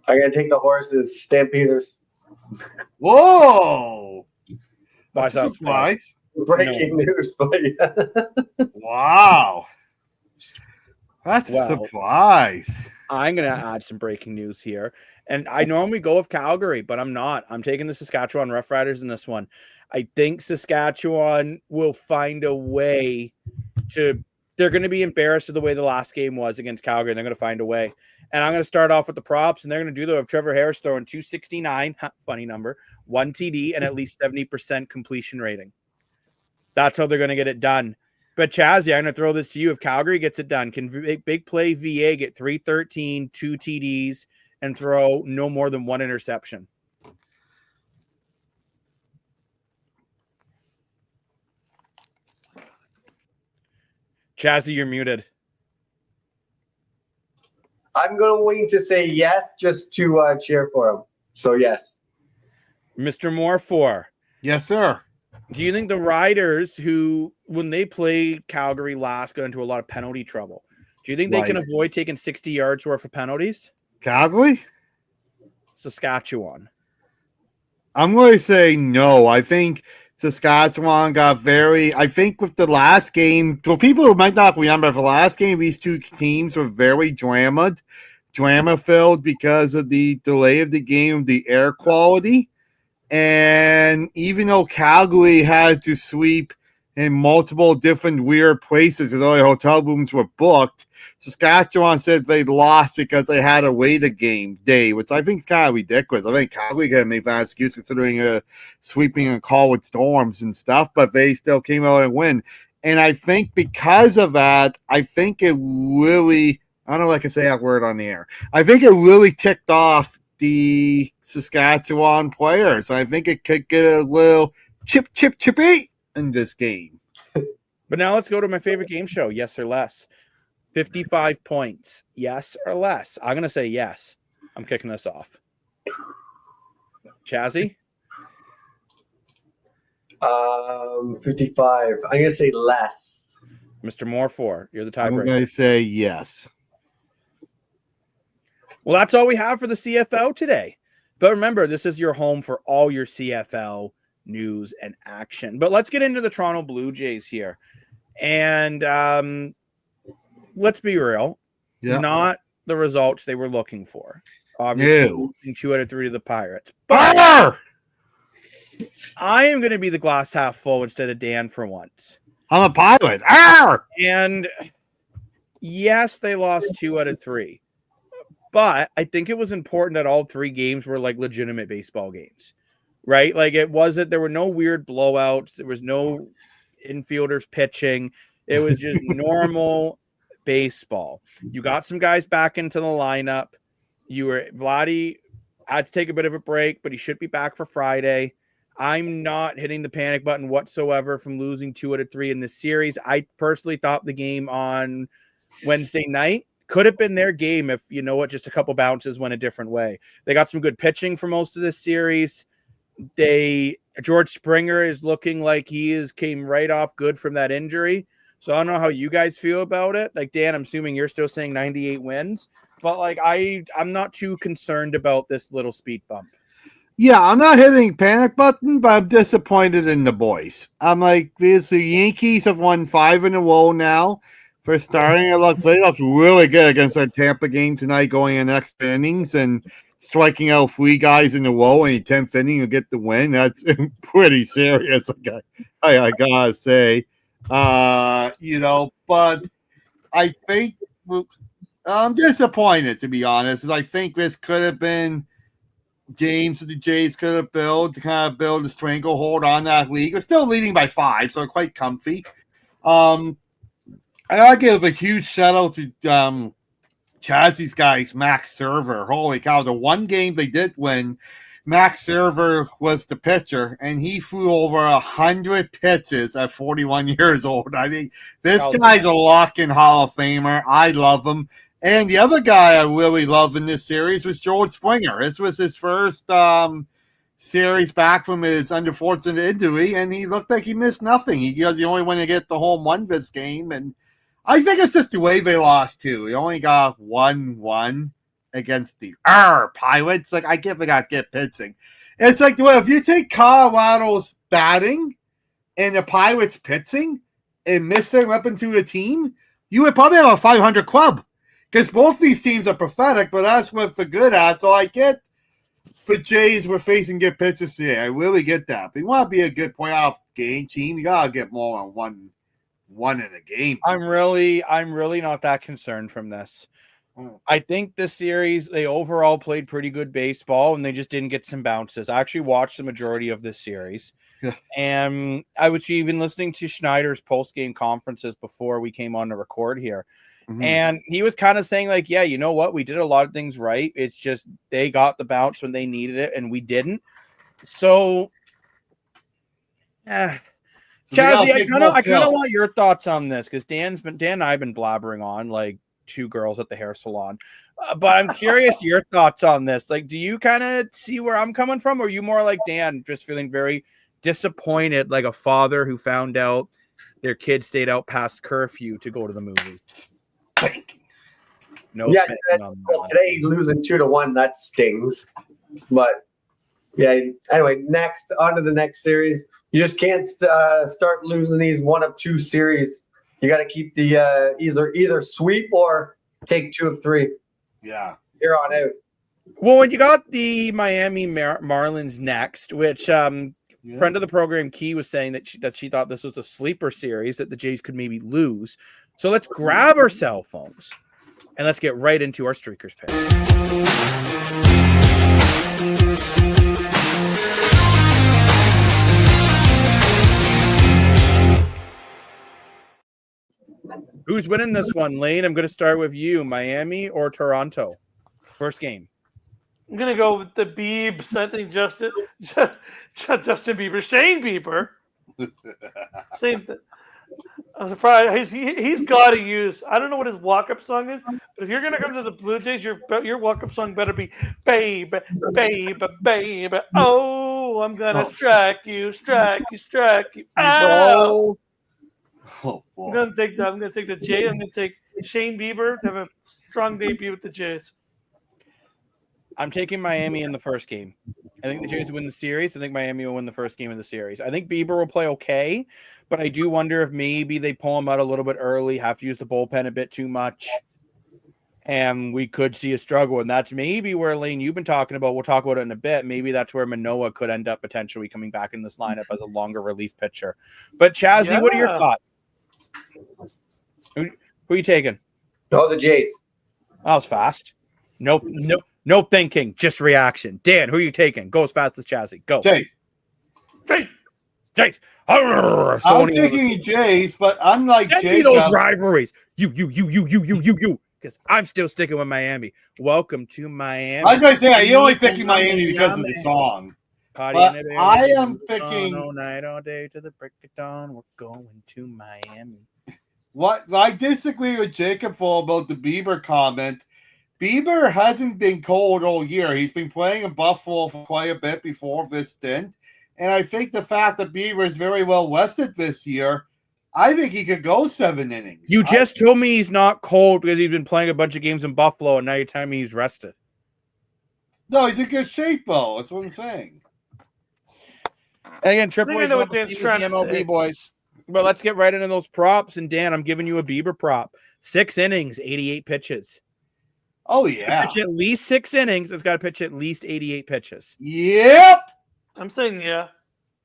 I'm going to take the horses, Stampeders. Whoa! Why? breaking news for you. Wow. That's a surprise. I'm going to add some breaking news here. And I normally go with Calgary, but I'm not. I'm taking the Saskatchewan Roughriders in this one. I think Saskatchewan will find a way to – they're going to be embarrassed of the way the last game was against Calgary, and they're going to find a way. And I'm going to start off with the props, and they're going to do that with Trevor Harris throwing 269, funny number, 1 TD, and at least 70% completion rating. That's how they're going to get it done. But Chazzy, I'm going to throw this to you. If Calgary gets it done, can big play VA get 313, 2 TDs, and throw no more than 1 interception? Chazzy, you're muted. I'm going to say yes just to cheer for him. So, yes. Mr. Moore, 4. Yes, sir. Do you think the Riders, who, when they played Calgary last, got into a lot of penalty trouble, do you think they can avoid taking 60 yards worth of penalties? Calgary? Saskatchewan. I'm going to say no. I think Saskatchewan got I think with the last game, for people who might not remember, the last game, these two teams were very drama-filled because of the delay of the game, the air quality. And even though Calgary had to sweep in multiple different weird places because all the hotel rooms were booked, Saskatchewan said they lost because they had to wait a game day, which I think is kind of ridiculous. I think Calgary could make that excuse considering sweeping and Colwood Storms and stuff, but they still came out and win. And I think because of that, I think it really, I don't know if I can say that word on the air, I think it really ticked off the Saskatchewan players. I think it could get a little chippy in this game. But now let's go to my favorite game show, yes or less. 55 points, yes or less? I'm going to say yes. I'm kicking this off. Chazzy? 55. I'm going to say less. Mr. Moore, 4. You're the tiebreaker. I'm going to say yes. Well, that's all we have for the CFL today. But remember, this is your home for all your CFL news and action. But let's get into the Toronto Blue Jays here. And let's be real. Yep. Not the results they were looking for. Obviously, 2 out of 3 to the Pirates. But I am going to be the glass half full instead of Dan for once. I'm a Pirate. And yes, they lost 2 out of 3. But I think it was important that all 3 games were like legitimate baseball games, right? Like it wasn't, there were no weird blowouts. There was no infielders pitching. It was just normal baseball. You got some guys back into the lineup. Vladdy had to take a bit of a break, but he should be back for Friday. I'm not hitting the panic button whatsoever from losing 2 out of 3 in this series. I personally thought the game on Wednesday night could have been their game if, you know what, just a couple bounces went a different way. They got some good pitching for most of this series. George Springer is looking like came right off good from that injury. So I don't know how you guys feel about it. Like, Dan, I'm assuming you're still saying 98 wins. But, like, I'm not too concerned about this little speed bump. Yeah, I'm not hitting panic button, but I'm disappointed in the boys. I'm like, the Yankees have won 5 in a row now. For starting, they looked really good against that Tampa game tonight, going in extra innings and striking out 3 guys in a row in the 10th inning to get the win. That's pretty serious, I gotta say. But I think I'm disappointed, to be honest. I think this could have been games that the Jays could have built to kind of build a stranglehold on that league. We're still leading by 5, so quite comfy. I gotta give a huge shout out to Chazzy's guys, Max Scherzer. Holy cow, the one game they did win, Max Scherzer was the pitcher, and he threw over 100 pitches at 41 years old. I mean, this guy's a lock-in Hall of Famer. I love him. And the other guy I really love in this series was George Springer. This was his first series back from his unfortunate injury, and he looked like he missed nothing. He was the only one to get the home run this game, and I think it's just the way they lost, too. He only got 1-1 against the Pirates. Like, I get they got pitching. It's like, well, if you take Colorado's batting and the Pirates pitching and missing up into the team, you would probably have a 500 club. Because both these teams are pathetic, but that's what the good at. So I get for Jays, we're facing good pitchers today. I really get that. But you want to be a good playoff game team, you gotta get more than one in a game. I'm really not that concerned from this. I think this series, they overall played pretty good baseball, and they just didn't get some bounces. I actually watched the majority of this series. And I was even listening to Schneider's post-game conferences before we came on to record here. Mm-hmm. And he was kind of saying, like, yeah, you know what? We did a lot of things right. It's just they got the bounce when they needed it, and we didn't. So, Chazzy, I kind of want your thoughts on this, because Dan and I have been blabbering on like two girls at the hair salon. But I'm curious your thoughts on this. Like, do you kind of see where I'm coming from, or are you more like Dan, just feeling very disappointed, like a father who found out their kid stayed out past curfew to go to the movies? No, yeah, today losing 2-1, that stings. But yeah, anyway, next on to the next series. You just can't start losing these one of two series. You got to keep the either sweep or take 2 of 3. Yeah, here on out. Well, when you got the Miami Marlins next, which friend of the program Key was saying that she thought this was a sleeper series that the Jays could maybe lose. So let's grab our cell phones and let's get right into our Streakers pick. Who's winning this one, Lane? I'm going to start with you. Miami or Toronto? First game. I'm going to go with the Biebs. I think Justin Bieber. Shane Bieber. Same thing. I'm surprised. He's got to use. I don't know what his walk-up song is, but if you're going to come to the Blue Jays, your walk-up song better be "Babe, Babe, Babe." Oh, I'm gonna strike you. Oh, I'm gonna take that. I'm gonna take the Jays. I'm gonna take Shane Bieber to have a strong debut with the Jays. I'm taking Miami in the first game. I think the Jays win the series. I think Miami will win the first game of the series. I think Bieber will play okay, but I do wonder if maybe they pull him out a little bit early, have to use the bullpen a bit too much, and we could see a struggle. And that's maybe where, Lane, you've been talking about. We'll talk about it in a bit. Maybe that's where Manoah could end up potentially coming back in this lineup as a longer relief pitcher. But Chazzy, what are your thoughts? Who are you taking? Oh, the Jays. That was fast. No thinking, just reaction. Dan, who are you taking? Go as fast as Chazzy. Go. Jays. I'm taking Jays, but I'm like Jacob. Those rivalries. You. Because I'm still sticking with Miami. Welcome to Miami. I was going to say, you're only picking Miami because of the song. But I am picking. All night, all day to the break of dawn. We're going to Miami. What I disagree with Jacob for about the Bieber comment. Bieber hasn't been cold all year. He's been playing in Buffalo for quite a bit before this stint. And I think the fact that Bieber is very well rested this year, I think he could go 7 innings. You just told me he's not cold because he's been playing a bunch of games in Buffalo, and now you're telling me he's rested. No, he's in good shape, though. That's what I'm saying. And again, Triple A's not the MLB, boys. But let's get right into those props. And Dan, I'm giving you a Bieber prop. 6 innings, 88 pitches. Oh, yeah. Pitch at least 6 innings. It's got to pitch at least 88 pitches. Yep. I'm saying yeah.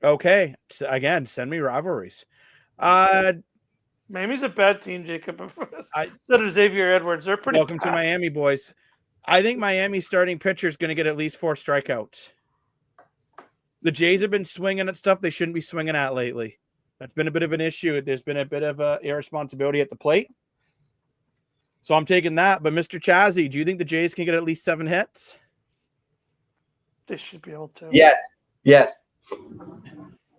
Okay. So again, send me rivalries. Miami's a bad team, Jacob. So does Xavier Edwards. They're pretty Welcome to Miami, boys. I think Miami's starting pitcher is going to get at least 4 strikeouts. The Jays have been swinging at stuff they shouldn't be swinging at lately. That's been a bit of an issue. There's been a bit of irresponsibility at the plate. So I'm taking that. But Mr. Chazzy, do you think the Jays can get at least 7 hits? They should be able to. Yes.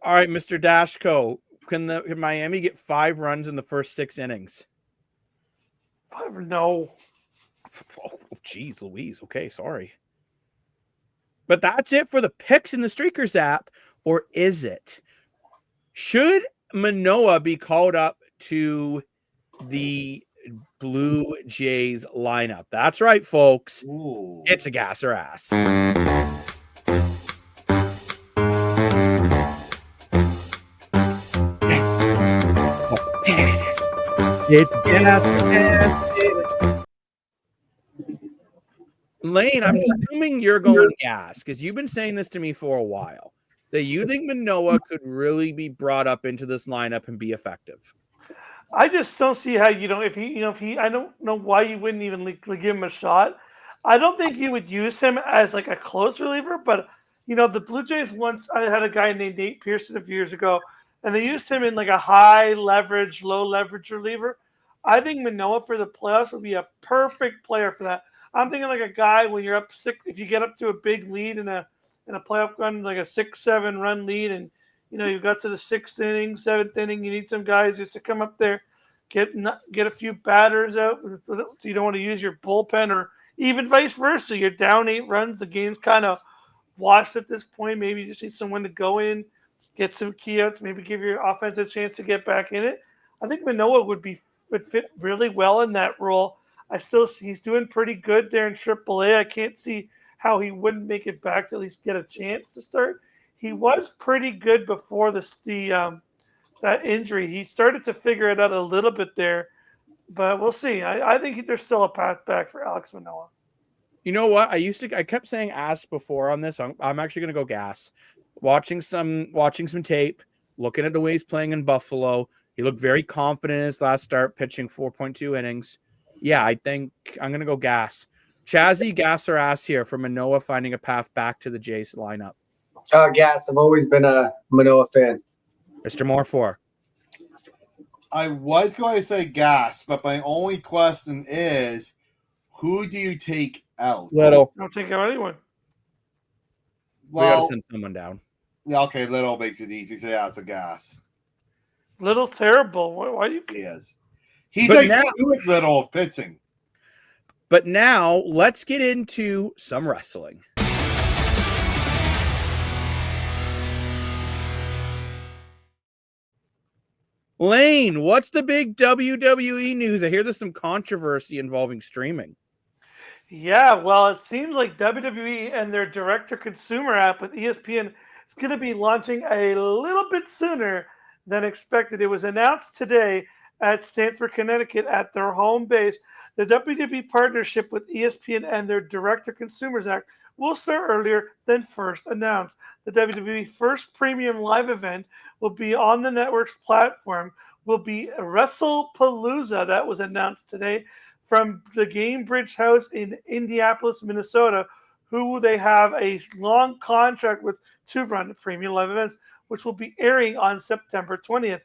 All right, Mr. Dashko. Can Miami get 5 runs in the first 6 innings? 5? No. Oh, geez, Louise. Okay, sorry. But that's it for the picks in the Streakers app, or is it? Should Manoah be called up to the Blue Jays lineup? That's right, folks. Ooh. It's a gas or ass. It's gas. Lane, I'm assuming you're going gas because you've been saying this to me for a while. That you think Manoah could really be brought up into this lineup and be effective. I just don't see how if he, I don't know why you wouldn't even give him a shot. I don't think you would use him as like a close reliever, but the Blue Jays once I had a guy named Nate Pearson a few years ago, and they used him in like a high leverage, low leverage reliever. I think Manoah for the playoffs would be a perfect player for that. I'm thinking like a guy when you're up six, if you get up to a big lead in a playoff run, like a 6-7 run lead, and you've got to the 6th inning, 7th inning. You need some guys just to come up there, get a few batters out. You don't want to use your bullpen, or even vice versa. You're down 8 runs. The game's kind of washed at this point. Maybe you just need someone to go in, get some key outs, maybe give your offense a chance to get back in it. I think Manoah would fit really well in that role. He's doing pretty good there in AAA. I can't see how he wouldn't make it back to at least get a chance to start. He was pretty good before that injury. He started to figure it out a little bit there, but we'll see. I think there's still a path back for Alex Manoah. You know what? I kept saying ass before on this. I'm actually going to go gas. Watching some tape, looking at the way he's playing in Buffalo. He looked very confident in his last start, pitching 4.2 innings. Yeah, I think I'm going to go gas. Chazzy, gas or ass here for Manoah finding a path back to the Jays lineup. Gas. I've always been a Manoah fan. Mr. Morfor. I was going to say gas, but my only question is, who do you take out? Little. Don't take out anyone. We got to send someone down. Yeah, okay, Little makes it easy. So yeah, it's a gas. Little's terrible. Why do you? He is. He's like Stuart Little of pitching. But now let's get into some wrestling. Lane, what's the big WWE news? I hear there's some controversy involving streaming. Yeah, well, it seems like WWE and their direct-to-consumer app with ESPN is going to be launching a little bit sooner than expected. It was announced today at Stamford, Connecticut, at their home base. The WWE partnership with ESPN and their Direct-to-Consumers Act will start earlier than first announced. The WWE first premium live event will be on the network's platform, will be WrestlePalooza. That was announced today from the Gamebridge House in Indianapolis, Minnesota, who they have a long contract with to run the premium live events, which will be airing on September 20th.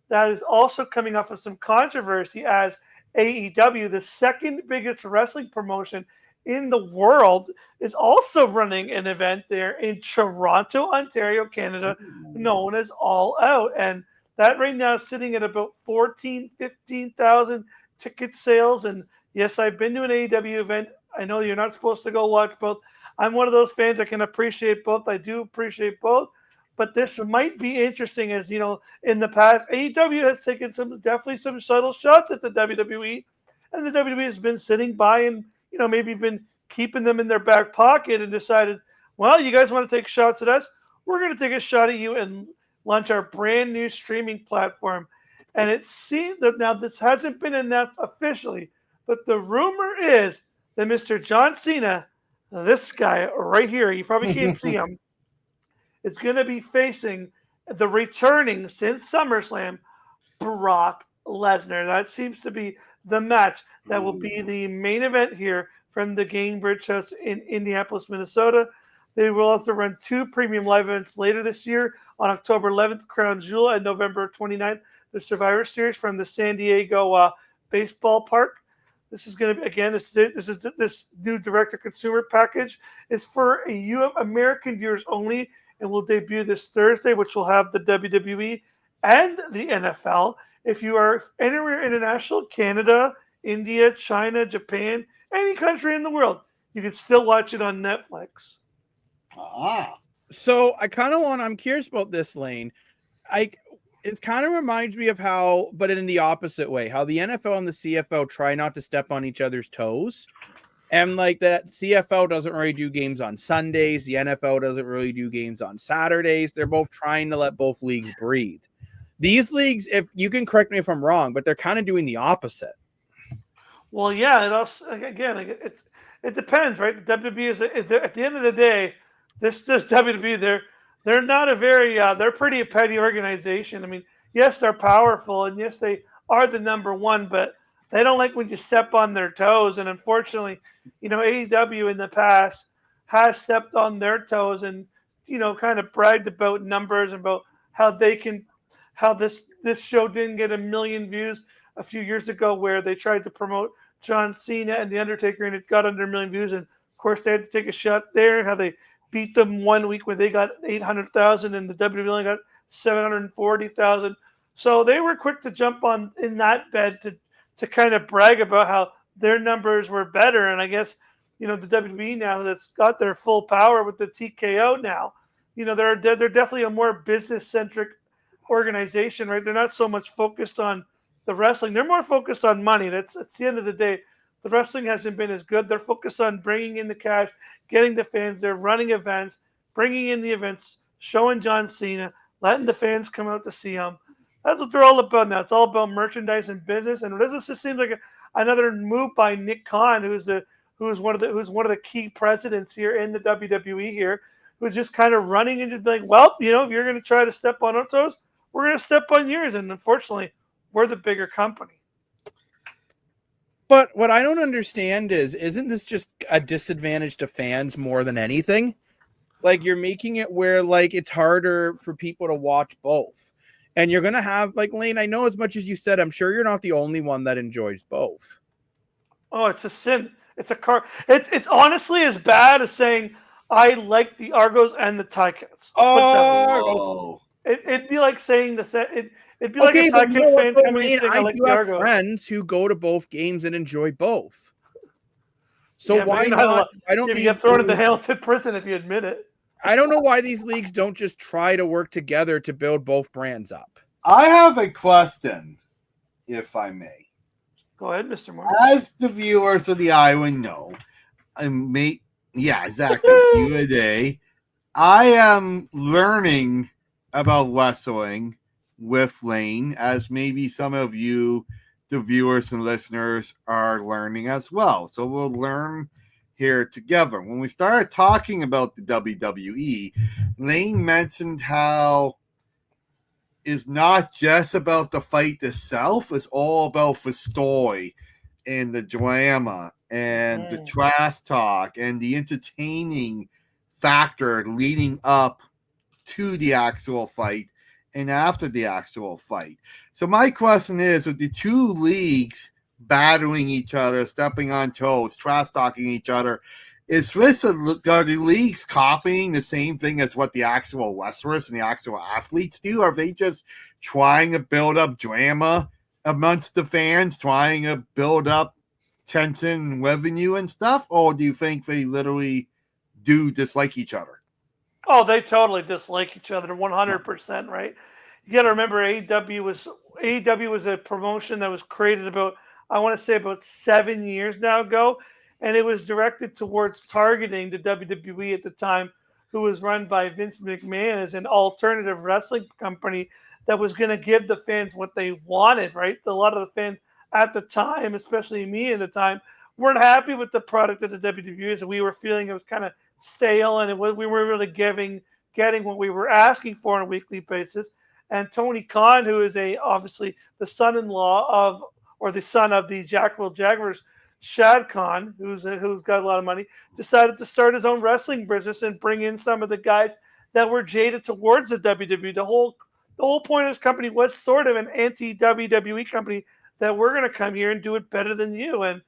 That is also coming off of some controversy as AEW, the second biggest wrestling promotion in the world, is also running an event there in Toronto, Ontario, Canada, known as All Out. And that right now is sitting at about 15,000 ticket sales. And yes, I've been to an AEW event. I know you're not supposed to go watch both. I'm one of those fans that can appreciate both. I do appreciate both. But this might be interesting, as you know, in the past, AEW has taken definitely some subtle shots at the WWE, and the WWE has been sitting by and maybe been keeping them in their back pocket and decided, well, you guys want to take shots at us? We're going to take a shot at you and launch our brand new streaming platform. And it seems that now this hasn't been announced officially, but the rumor is that Mr. John Cena, this guy right here, you probably can't see him, is going to be facing the returning since SummerSlam, Brock Lesnar. That seems to be the match that will be the main event here from the Gamebridge House in Indianapolis, Minnesota. They will also run 2 premium live events later this year on October 11th, Crown Jewel, and November 29th, the Survivor Series from the San Diego baseball park. This is going to be, again, this new direct-to-consumer package is for American viewers only, and will debut this Thursday, which will have the WWE and the NFL. If you are anywhere international, Canada, India, China, Japan, any country in the world, you can still watch it on Netflix. So I'm curious about this, Lane. It kind of reminds me of how, but in the opposite way, how the NFL and the CFL try not to step on each other's toes. And like that, CFL doesn't really do games on Sundays. The NFL doesn't really do games on Saturdays. They're both trying to let both leagues breathe. These leagues, if you can correct me if I'm wrong, but they're kind of doing the opposite. Well, yeah, it also again, it depends, right? The WWE is at the end of the day, this WWE they're not a very they're pretty a petty organization. I mean, yes, they're powerful, and yes, they are the number one, but they don't like when you step on their toes. And unfortunately, AEW in the past has stepped on their toes and kind of bragged about numbers and about how this show didn't get 1 million views a few years ago, where they tried to promote John Cena and The Undertaker, and it got under 1 million views. And of course, they had to take a shot there, and how they beat them one week where they got 800,000 and the WWE only got 740,000. So they were quick to jump on in that bed to kind of brag about how their numbers were better. And I guess, the WWE now that's got their full power with the TKO now, they're definitely a more business centric organization, right? They're not so much focused on the wrestling. They're more focused on money. That's at the end of the day. The wrestling hasn't been as good. They're focused on bringing in the cash, getting the fans. They're running events, bringing in the events, showing John Cena, letting the fans come out to see him. That's what they're all about now. It's all about merchandise and business. And this just seems like another move by Nick Khan, who's one of the key presidents here in the WWE here, who's just kind of running and just being, well, if you're going to try to step on our toes, we're going to step on yours. And unfortunately, we're the bigger company. But what I don't understand isn't this just a disadvantage to fans more than anything? Like, you're making it where, like, it's harder for people to watch both. And you're going to have, like, Lane, I know as much as you said, I'm sure you're not the only one that enjoys both. Oh, it's a sin. It's a car. It's honestly as bad as saying, I like the Argos and the Ticats. Oh, it'd be like saying it'd be like a Ticats fan coming and saying, I like the Argos. Friends who go to both games and enjoy both. So yeah, why not? I don't. You get thrown into Hamilton prison if you admit it. I don't know why these leagues don't just try to work together to build both brands up. I have a question, if I may. Go ahead, Mr. Moore. As the viewers of the Iowa know, exactly. Q&A. I am learning about wrestling with Lane, as maybe some of you, the viewers and listeners, are learning as well. So we'll learn here together. When we started talking about the WWE, Lane mentioned how it's not just about the fight itself, it's all about the story and the drama and the trash talk and the entertaining factor leading up to the actual fight and after the actual fight. So my question is, with the two leagues battling each other, stepping on toes, trash talking each other, are the leagues copying the same thing as what the actual wrestlers and the actual athletes do? Are they just trying to build up drama amongst the fans, trying to build up tension and revenue and stuff? Or do you think they literally do dislike each other? Oh, they totally dislike each other, 100%, right? You got to remember, AEW was a promotion that was created about 7 years now ago, and it was directed towards targeting the WWE at the time, who was run by Vince McMahon as an alternative wrestling company that was going to give the fans what they wanted, right? A lot of the fans at the time, especially me at the time, weren't happy with the product of the WWE, so we were feeling it was kind of stale, and we weren't really getting what we were asking for on a weekly basis. And Tony Khan, who is obviously the son-in-law the son of the Jacksonville Jaguars, Shad Khan, who's got a lot of money, decided to start his own wrestling business and bring in some of the guys that were jaded towards the WWE. The whole point of this company was sort of an anti-WWE company, that we're going to come here and do it better than you. And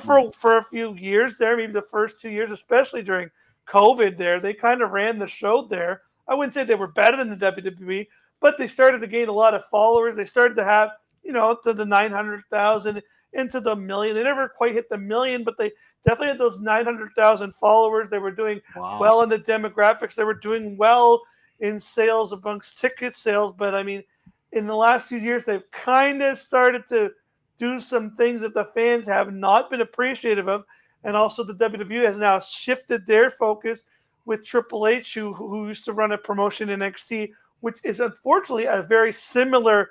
for a few years there, maybe the first 2 years, especially during COVID there, they kind of ran the show there. I wouldn't say they were better than the WWE, but they started to gain a lot of followers. They started to have, to the 900,000, into the million. They never quite hit the million, but they definitely had those 900,000 followers. They were doing well in the demographics. They were doing well in sales amongst ticket sales. But I mean, in the last few years, they've kind of started to do some things that the fans have not been appreciative of. And also the WWE has now shifted their focus with Triple H, who used to run a promotion in NXT, which is unfortunately a very similar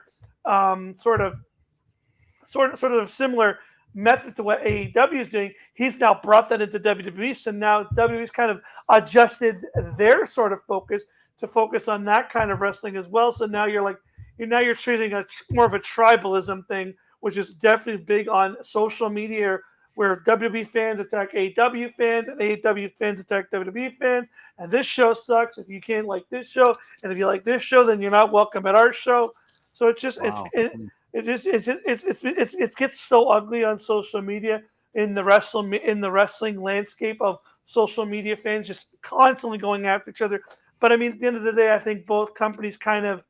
sort of similar method to what AEW is doing. He's now brought that into WWE, so now WWE's kind of adjusted their sort of focus to focus on that kind of wrestling as well. So now you're treating a more of a tribalism thing, which is definitely big on social media, where WWE fans attack AEW fans and AEW fans attack WWE fans. And this show sucks if you can't like this show, and if you like this show, then you're not welcome at our show. So it's just Wow. it gets so ugly on social media in the wrestling landscape of social media fans just constantly going after each other. But I mean, at the end of the day, I think both companies kind of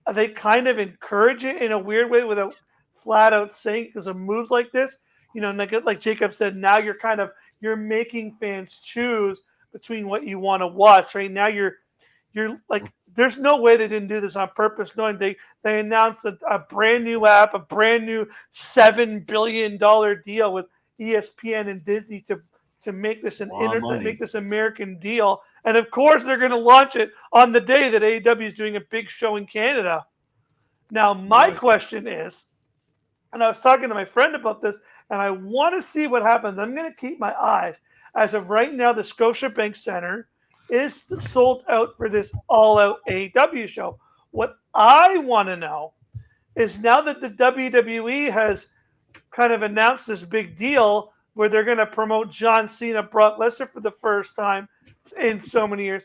encourage it in a weird way without flat out saying, because of moves like this. Like Jacob said, now you're making fans choose between what you want to watch. Right now, you're like, there's no way they didn't do this on purpose, knowing they announced a brand new app, a brand new $7 billion deal with ESPN and Disney to make this make this American deal. And of course, they're going to launch it on the day that AEW is doing a big show in Canada. Now, my question is, and I was talking to my friend about this, and I want to see what happens. I'm going to keep my eyes. As of right now, the Scotiabank Center is sold out for this all-out AEW show. What I want to know is, now that the WWE has kind of announced this big deal where they're going to promote John Cena, Brock Lesnar for the first time in so many years,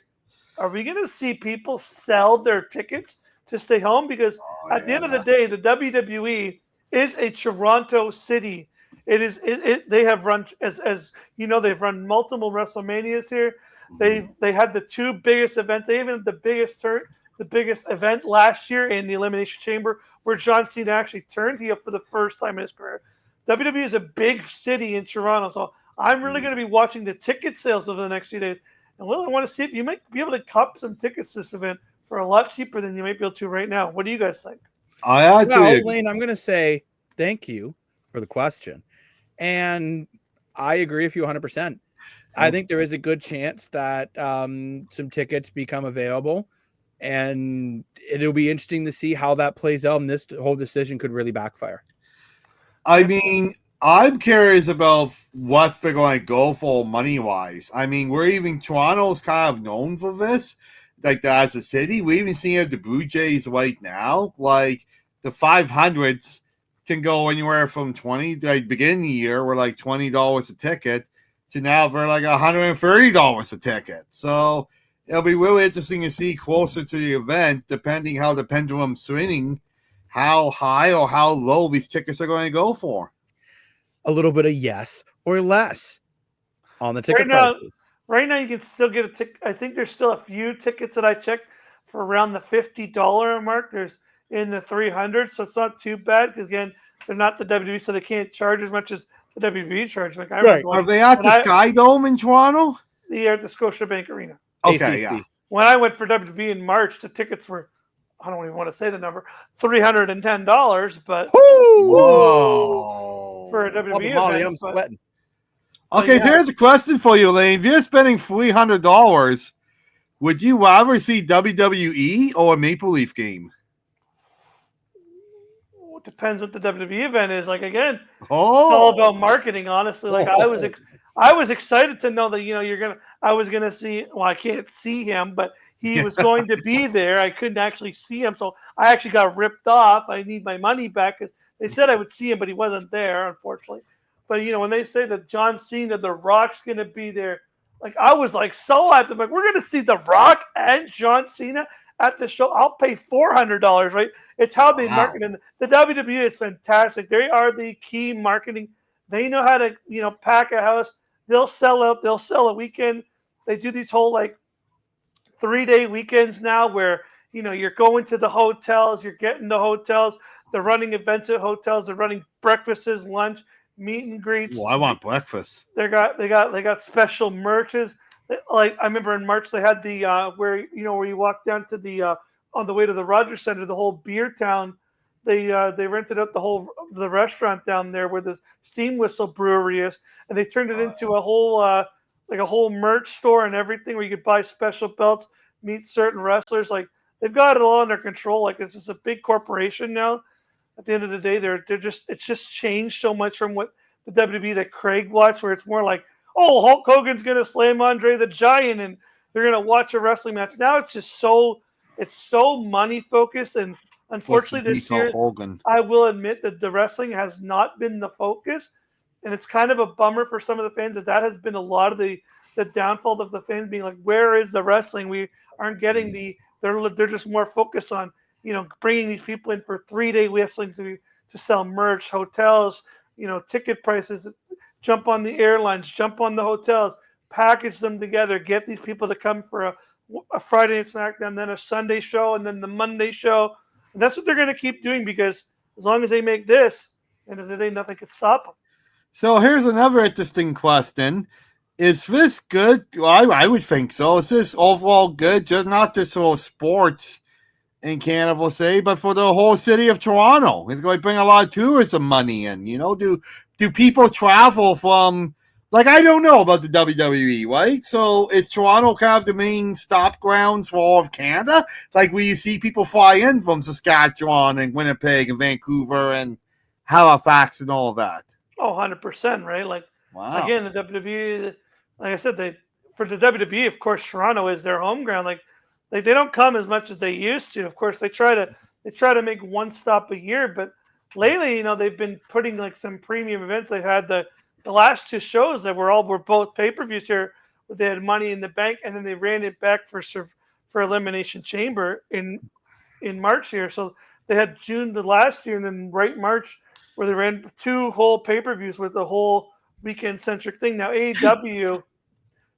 are we going to see people sell their tickets to stay home? Because at the end of the day, the WWE is a Toronto city. They have run, as you know, they've run multiple WrestleManias here. They had the two biggest events. They even had the biggest event last year in the Elimination Chamber, where John Cena actually turned heel for the first time in his career. WWE is a big city in Toronto, so I'm really going to be watching the ticket sales over the next few days. And Will, I want to see if you might be able to cop some tickets to this event for a lot cheaper than you might be able to right now. What do you guys think? Lane, I'm going to say thank you for the question. And I agree with you 100%. I think there is a good chance that some tickets become available, and it'll be interesting to see how that plays out. And this whole decision could really backfire. I mean, I'm curious about what they're going to go for money-wise. I mean, Toronto's kind of known for this, like as a city. We even see the Blue Jays right now. Like, the 500s can go anywhere from $20, like beginning of the year, were like $20 a ticket, to now they're like $130 a ticket. So it'll be really interesting to see closer to the event, depending how the pendulum's swinging, how high or how low these tickets are going to go for. A little bit of yes or less on the ticket prices. Right now, you can still get a ticket. I think there's still a few tickets that I checked for around the $50 mark. There's in the 300s, so it's not too bad, because again, they're not the WWE, so they can't charge as much as the WWE charge. Like, are they at the Sky Dome in Toronto? They are at the Scotiabank Arena. Okay, yeah. When I went for WWE in March, the tickets were, I don't even want to say the number, $310, but whoa, for a WWE event. I'm sweating. Okay, so here's a question for you, Lane. If you're spending $300, would you rather see WWE or a Maple Leaf game? It depends what the WWE event is. Like, again, it's all about marketing, honestly. Like, I was excited to know that, I was gonna see, well, I can't see him, but he was going to be there. I couldn't actually see him, so I actually got ripped off. I need my money back. They said I would see him, but he wasn't there, unfortunately. But when they say that John Cena, The Rock's gonna be there, like, I was like so at them, like, we're gonna see The Rock and John Cena at the show. I'll pay $400, right? It's how they market. And the WWE is fantastic. They are the key marketing. They know how to, pack a house. They'll sell out. They'll sell a weekend. They do these whole 3-day weekends now where, you're going to the hotels, you're getting the hotels, they're running events at hotels, they're running breakfasts, lunch, meet and greets. Well, I want breakfast. They got special merches. Like, I remember in March they had the where you walk down to the on the way to the Rogers Center, the whole beer town. They rented out the restaurant down there where the Steam Whistle Brewery is, and they turned it into a whole merch store and everything, where you could buy special belts, meet certain wrestlers. Like, they've got it all under control. Like this is a big corporation now. At the end of the day, it's just changed so much from what the WWE that Craig watched, where it's more like, oh, Hulk Hogan's gonna slam Andre the Giant, and they're gonna watch a wrestling match. Now it's just it's so money focused, and unfortunately this year, Hogan. I will admit that the wrestling has not been the focus, and it's kind of a bummer for some of the fans that has been a lot of the downfall of the fans being like, where is the wrestling? We aren't getting they're just more focused on, bringing these people in for 3-day wrestling to sell merch, hotels, ticket prices, jump on the airlines, jump on the hotels, package them together, get these people to come for a Friday Night SmackDown, then a Sunday show, and then the Monday show. And that's what they're going to keep doing, because as long as they make this, and at the end of the day, nothing can stop them. So here's another interesting question. Is this good? Well, I would think so. Is this overall good? Just not just for sports in Canada, we'll say, but for the whole city of Toronto. It's going to bring a lot of tourism money in. Do people travel from, like, I don't know about the WWE, right? So is Toronto kind of the main stop grounds for all of Canada? Like, where you see people fly in from Saskatchewan and Winnipeg and Vancouver and Halifax and all that? Oh, 100%, right? Like, wow. Again, the WWE, like I said, for the WWE, of course, Toronto is their home ground. Like they don't come as much as they used to. Of course, they try to make one stop a year, but lately, they've been putting like some premium events. They've had the last two shows that were both pay-per-views here. They had Money in the Bank, and then they ran it back for Elimination Chamber in March here. So they had June the last year, and then right March, where they ran 2 whole pay-per-views with a whole weekend-centric thing. Now AEW,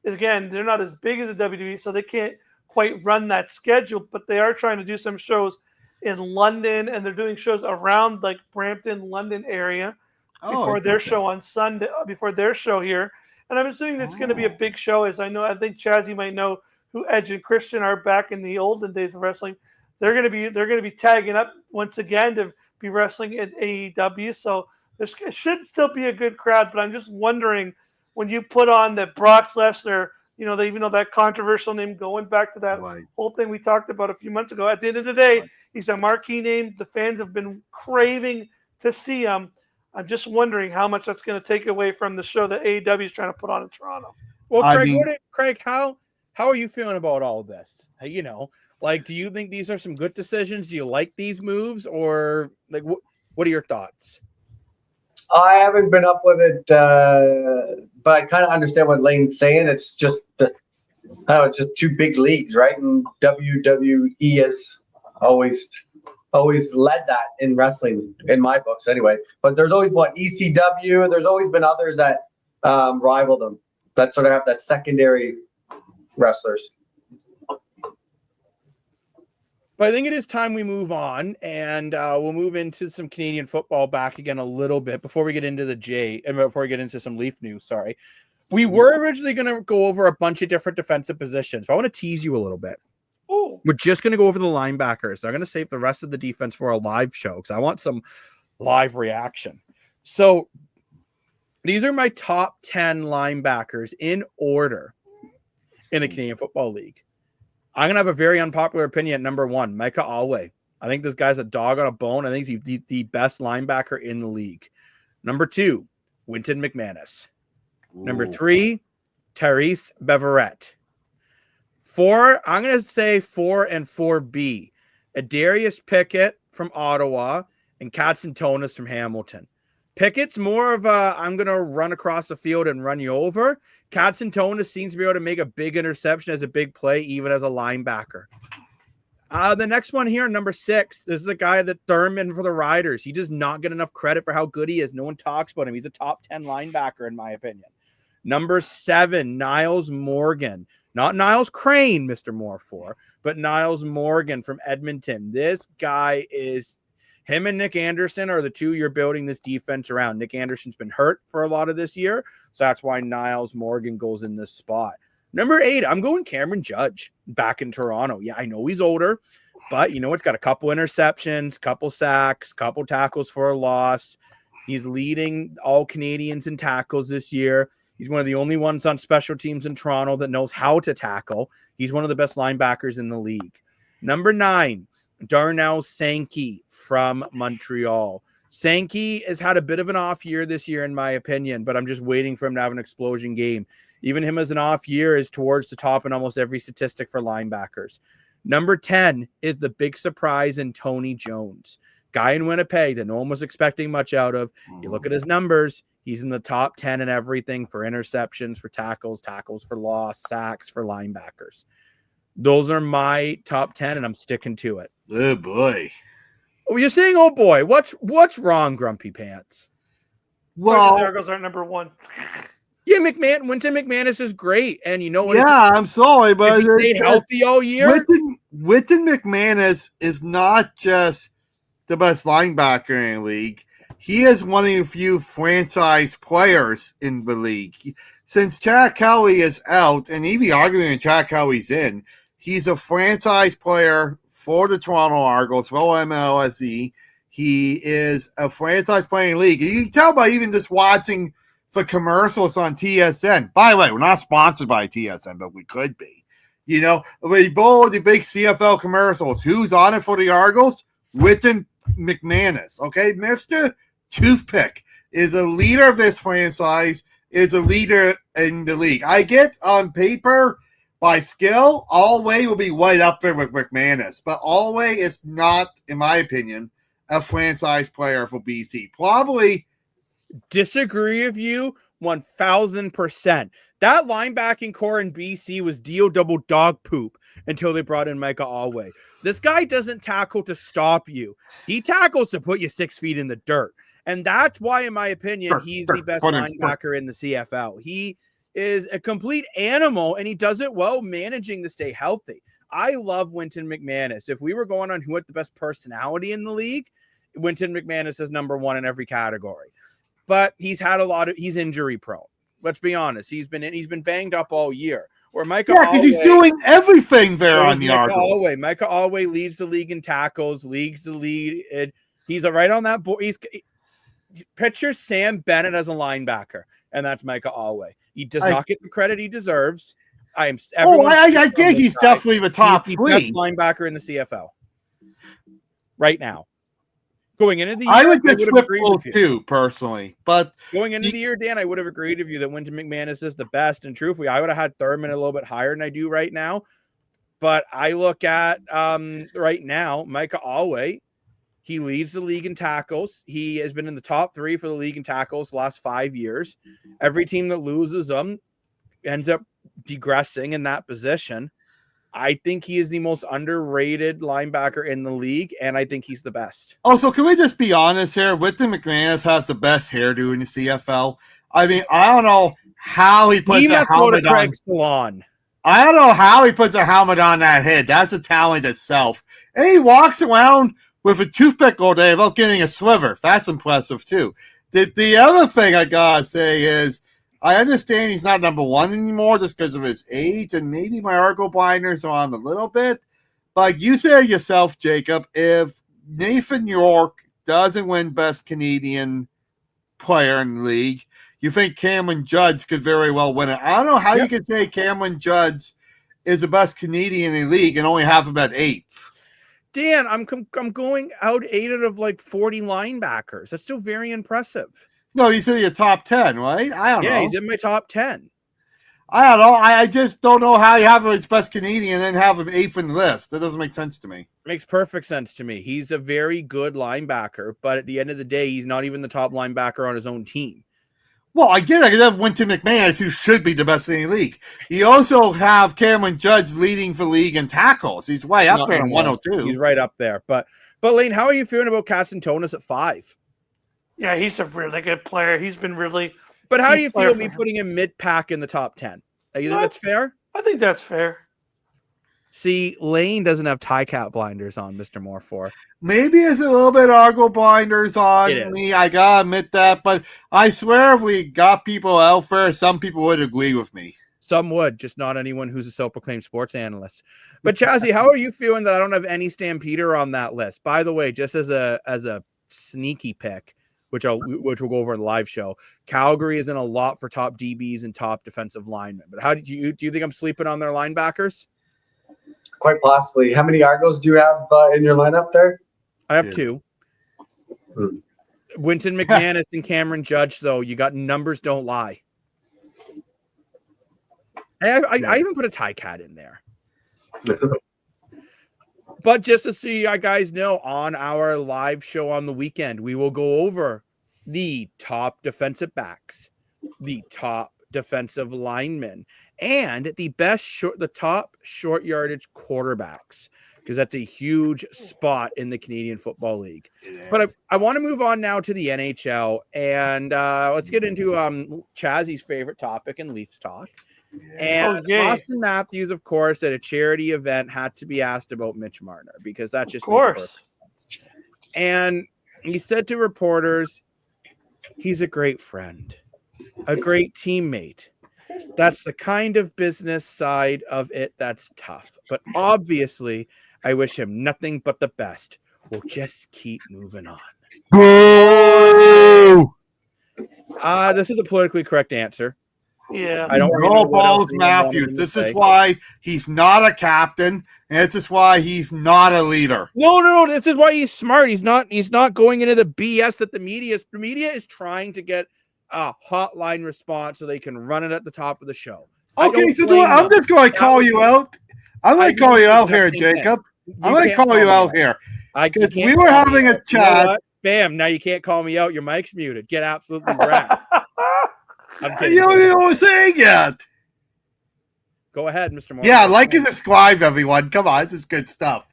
again, they're not as big as the WWE, so they can't quite run that schedule, but they are trying to do some shows in London, and they're doing shows around like Brampton, London area before their show on Sunday, before their show here. And I'm assuming it's going to be a big show, as I think Chaz, you might know who Edge and Christian are back in the olden days of wrestling. They're going to be tagging up once again to be wrestling at AEW. So it should still be a good crowd, but I'm just wondering, when you put on that Brock Lesnar, they even know that controversial name, going back to that whole thing we talked about a few months ago. At the end of the day, he's a marquee name. The fans have been craving to see him. I'm just wondering how much that's going to take away from the show that AEW is trying to put on in Toronto. Well, Craig, how are you feeling about all of this? Do you think these are some good decisions? Do you like these moves, or like what are your thoughts? I haven't been up with it, but I kind of understand what Lane's saying. It's just it's just 2 big leagues, right? And WWE has always led that in wrestling, in my books anyway. But there's always ECW, and there's always been others that rival them, that sort of have that secondary wrestlers. But I think it is time we move on, and we'll move into some Canadian football back again a little bit before we get into before we get into some Leaf news. Sorry, we were originally going to go over a bunch of different defensive positions, but I want to tease you a little bit. Ooh. We're just going to go over the linebackers. I'm going to save the rest of the defense for a live show because I want some live reaction. So these are my top 10 linebackers in order in the Canadian Football League. I'm going to have a very unpopular opinion at number 1, Micah Alway. I think this guy's a dog on a bone. I think he's the best linebacker in the league. Number 2, Wynton McManus. Ooh. Number 3, Tyrese Beverett. 4, I'm going to say 4 and 4B. Adarius Pickett from Ottawa and Katsantonis from Hamilton. Pickett's more of a, I'm going to run across the field and run you over. Katsantonis seems to be able to make a big interception as a big play, even as a linebacker. The next one here, number 6, this is a guy that Thurman for the Riders. He does not get enough credit for how good he is. No one talks about him. He's a top 10 linebacker, in my opinion. Number 7, Niles Morgan. Not Niles Crane, Mr. Moore, but Niles Morgan from Edmonton. This guy is... Him and Nick Anderson are the 2 you're building this defense around. Nick Anderson's been hurt for a lot of this year, so that's why Niles Morgan goes in this spot. Number 8, I'm going Cameron Judge back in Toronto. Yeah, I know he's older, but it's got a couple interceptions, couple sacks, couple tackles for a loss. He's leading all Canadians in tackles this year. He's one of the only ones on special teams in Toronto that knows how to tackle. He's one of the best linebackers in the league. Number 9, Darnell Sankey from Montreal. Sankey has had a bit of an off year this year, in my opinion, but I'm just waiting for him to have an explosion game. Even him as an off year is towards the top in almost every statistic for linebackers. Number 10 is the big surprise in Tony Jones. Guy in Winnipeg that no one was expecting much out of. You look at his numbers, he's in the top 10 in everything for interceptions, for tackles for loss, sacks, for linebackers. Those are my top 10, and I'm sticking to it. Oh, boy. Oh, you're saying, oh, boy. What's wrong, Grumpy Pants? Well, the Argos aren't number 1. Yeah, Winton McManus is great. And you know what? Yeah, I'm sorry, but if he stayed healthy all year. Winton McManus is not just the best linebacker in the league. He is one of the few franchise players in the league. Since Chad Kelly is out, and even arguing Chad Kelly's in, he's a franchise player for the Toronto Argos, for MLSE. He is a franchise player in the league. You can tell by even just watching the commercials on TSN. By the way, we're not sponsored by TSN, but we could be. You know, we both the big CFL commercials. Who's on it for the Argos? Winton McManus. Okay, Mr. Toothpick is a leader of this franchise, is a leader in the league. I get on paper by skill, Alway will be right up there with McManus, but Alway is not, in my opinion, a franchise player for BC. Probably disagree with you 1,000%. That linebacking core in BC was DO double dog poop until they brought in Micah Alway. This guy doesn't tackle to stop you. He tackles to put you 6 feet in the dirt. And that's why, in my opinion, he's the best linebacker in the CFL. He is a complete animal, and he does it well managing to stay healthy. I love Winton McManus. If we were going on who had the best personality in the league, Winton McManus is number 1 in every category. But he's had he's injury prone. Let's be honest. He's been banged up all year. Where Micah because he's doing everything there on the Argos. Micah Alway leads the league in tackles, leads the lead. He's right on that board. Picture Sam Bennett as a linebacker, and that's Micah Alway. He does not get the credit he deserves. I think he's definitely the top 3 best linebacker in the CFL right now. Going into the year, I would just flip both too, personally. But going into the year, Dan, I would have agreed with you that Winton McManus is the best. And truthfully, I would have had Thurman a little bit higher than I do right now. But I look at right now, Micah Alway. He leads the league in tackles. He has been in the top 3 for the league in tackles the last 5 years. Every team that loses him ends up digressing in that position. I think he is the most underrated linebacker in the league, and I think he's the best. Also, can we just be honest here? Winton McManus has the best hairdo in the CFL. I mean, I don't know how he puts a helmet on. Salon. I don't know how he puts a helmet on that head. That's a talent itself. And he walks around with a toothpick all day without getting a sliver. That's impressive, too. The other thing I gotta say is, I understand he's not number 1 anymore just because of his age, and maybe my Argo blinders are on a little bit. But you said yourself, Jacob, if Nathan York doesn't win Best Canadian Player in the league, you think Cameron Judge could very well win it. I don't know how you could say Cameron Judge is the best Canadian in the league and only have him at 8th. Dan, I'm going out 8 out of like 40 linebackers. That's still very impressive. No, you said your top 10, right? I don't know. Yeah, he's in my top 10. I don't know. I just don't know how you have him as best Canadian and then have him 8th in the list. That doesn't make sense to me. Makes perfect sense to me. He's a very good linebacker, but at the end of the day, he's not even the top linebacker on his own team. Well, I get it. I have Winton McManus, who should be the best in the league. You also have Cameron Judge leading the league in tackles. He's way up there in 102. He's right up there. But Lane, how are you feeling about Castantonis at 5? Yeah, he's a really good player. He's been really. But how do you feel me putting him mid-pack in the top 10? You think that's fair? I think that's fair. See, Lane doesn't have tie cap blinders on, Mr. Moore. Maybe it's a little bit Argo blinders on me. I gotta admit that, but I swear if we got people out there, some people would agree with me. Some would, just not anyone who's a self-proclaimed sports analyst. But Chazzy, how are you feeling that I don't have any Stampeder on that list? By the way, just as a sneaky pick, which we'll go over in the live show, Calgary is in a lot for top DBs and top defensive linemen. But how do you think I'm sleeping on their linebackers? quite possibly. How many Argos do you have in your lineup there? I have 2. Hmm. Winton McManus and Cameron Judge, though. You got numbers don't lie. I even put a Ty Cat in there. But just to so you guys know, on our live show on the weekend, we will go over the top defensive backs, the top defensive linemen, and the top short yardage quarterbacks, because that's a huge spot in the Canadian Football League. But I want to move on now to the NHL, and let's get into Chazzy's favorite topic in Leafs talk. And Austin Matthews, of course, at a charity event had to be asked about Mitch Marner, because that just makes perfect sense. And he said to reporters, he's a great friend, a great teammate. That's the kind of business side of it that's tough. But obviously, I wish him nothing but the best. We'll just keep moving on. Boo! This is the politically correct answer. Yeah. I don't No balls, Matthews. This is why he's not a captain, and this is why he's not a leader. No. This is why he's smart. He's not going into the BS that the media is trying to get a hotline response so they can run it at the top of the show. Okay, so I'm just going to call you out. I'm going to call you out here, Jacob. I'm going to call you out here. Because we were having a chat. You know, bam, now you can't call me out. Your mic's muted. Get absolutely wrecked. You don't even know what I'm saying yet. Go ahead, Mr. Moore. Yeah, like and subscribe, everyone. Come on, this is good stuff.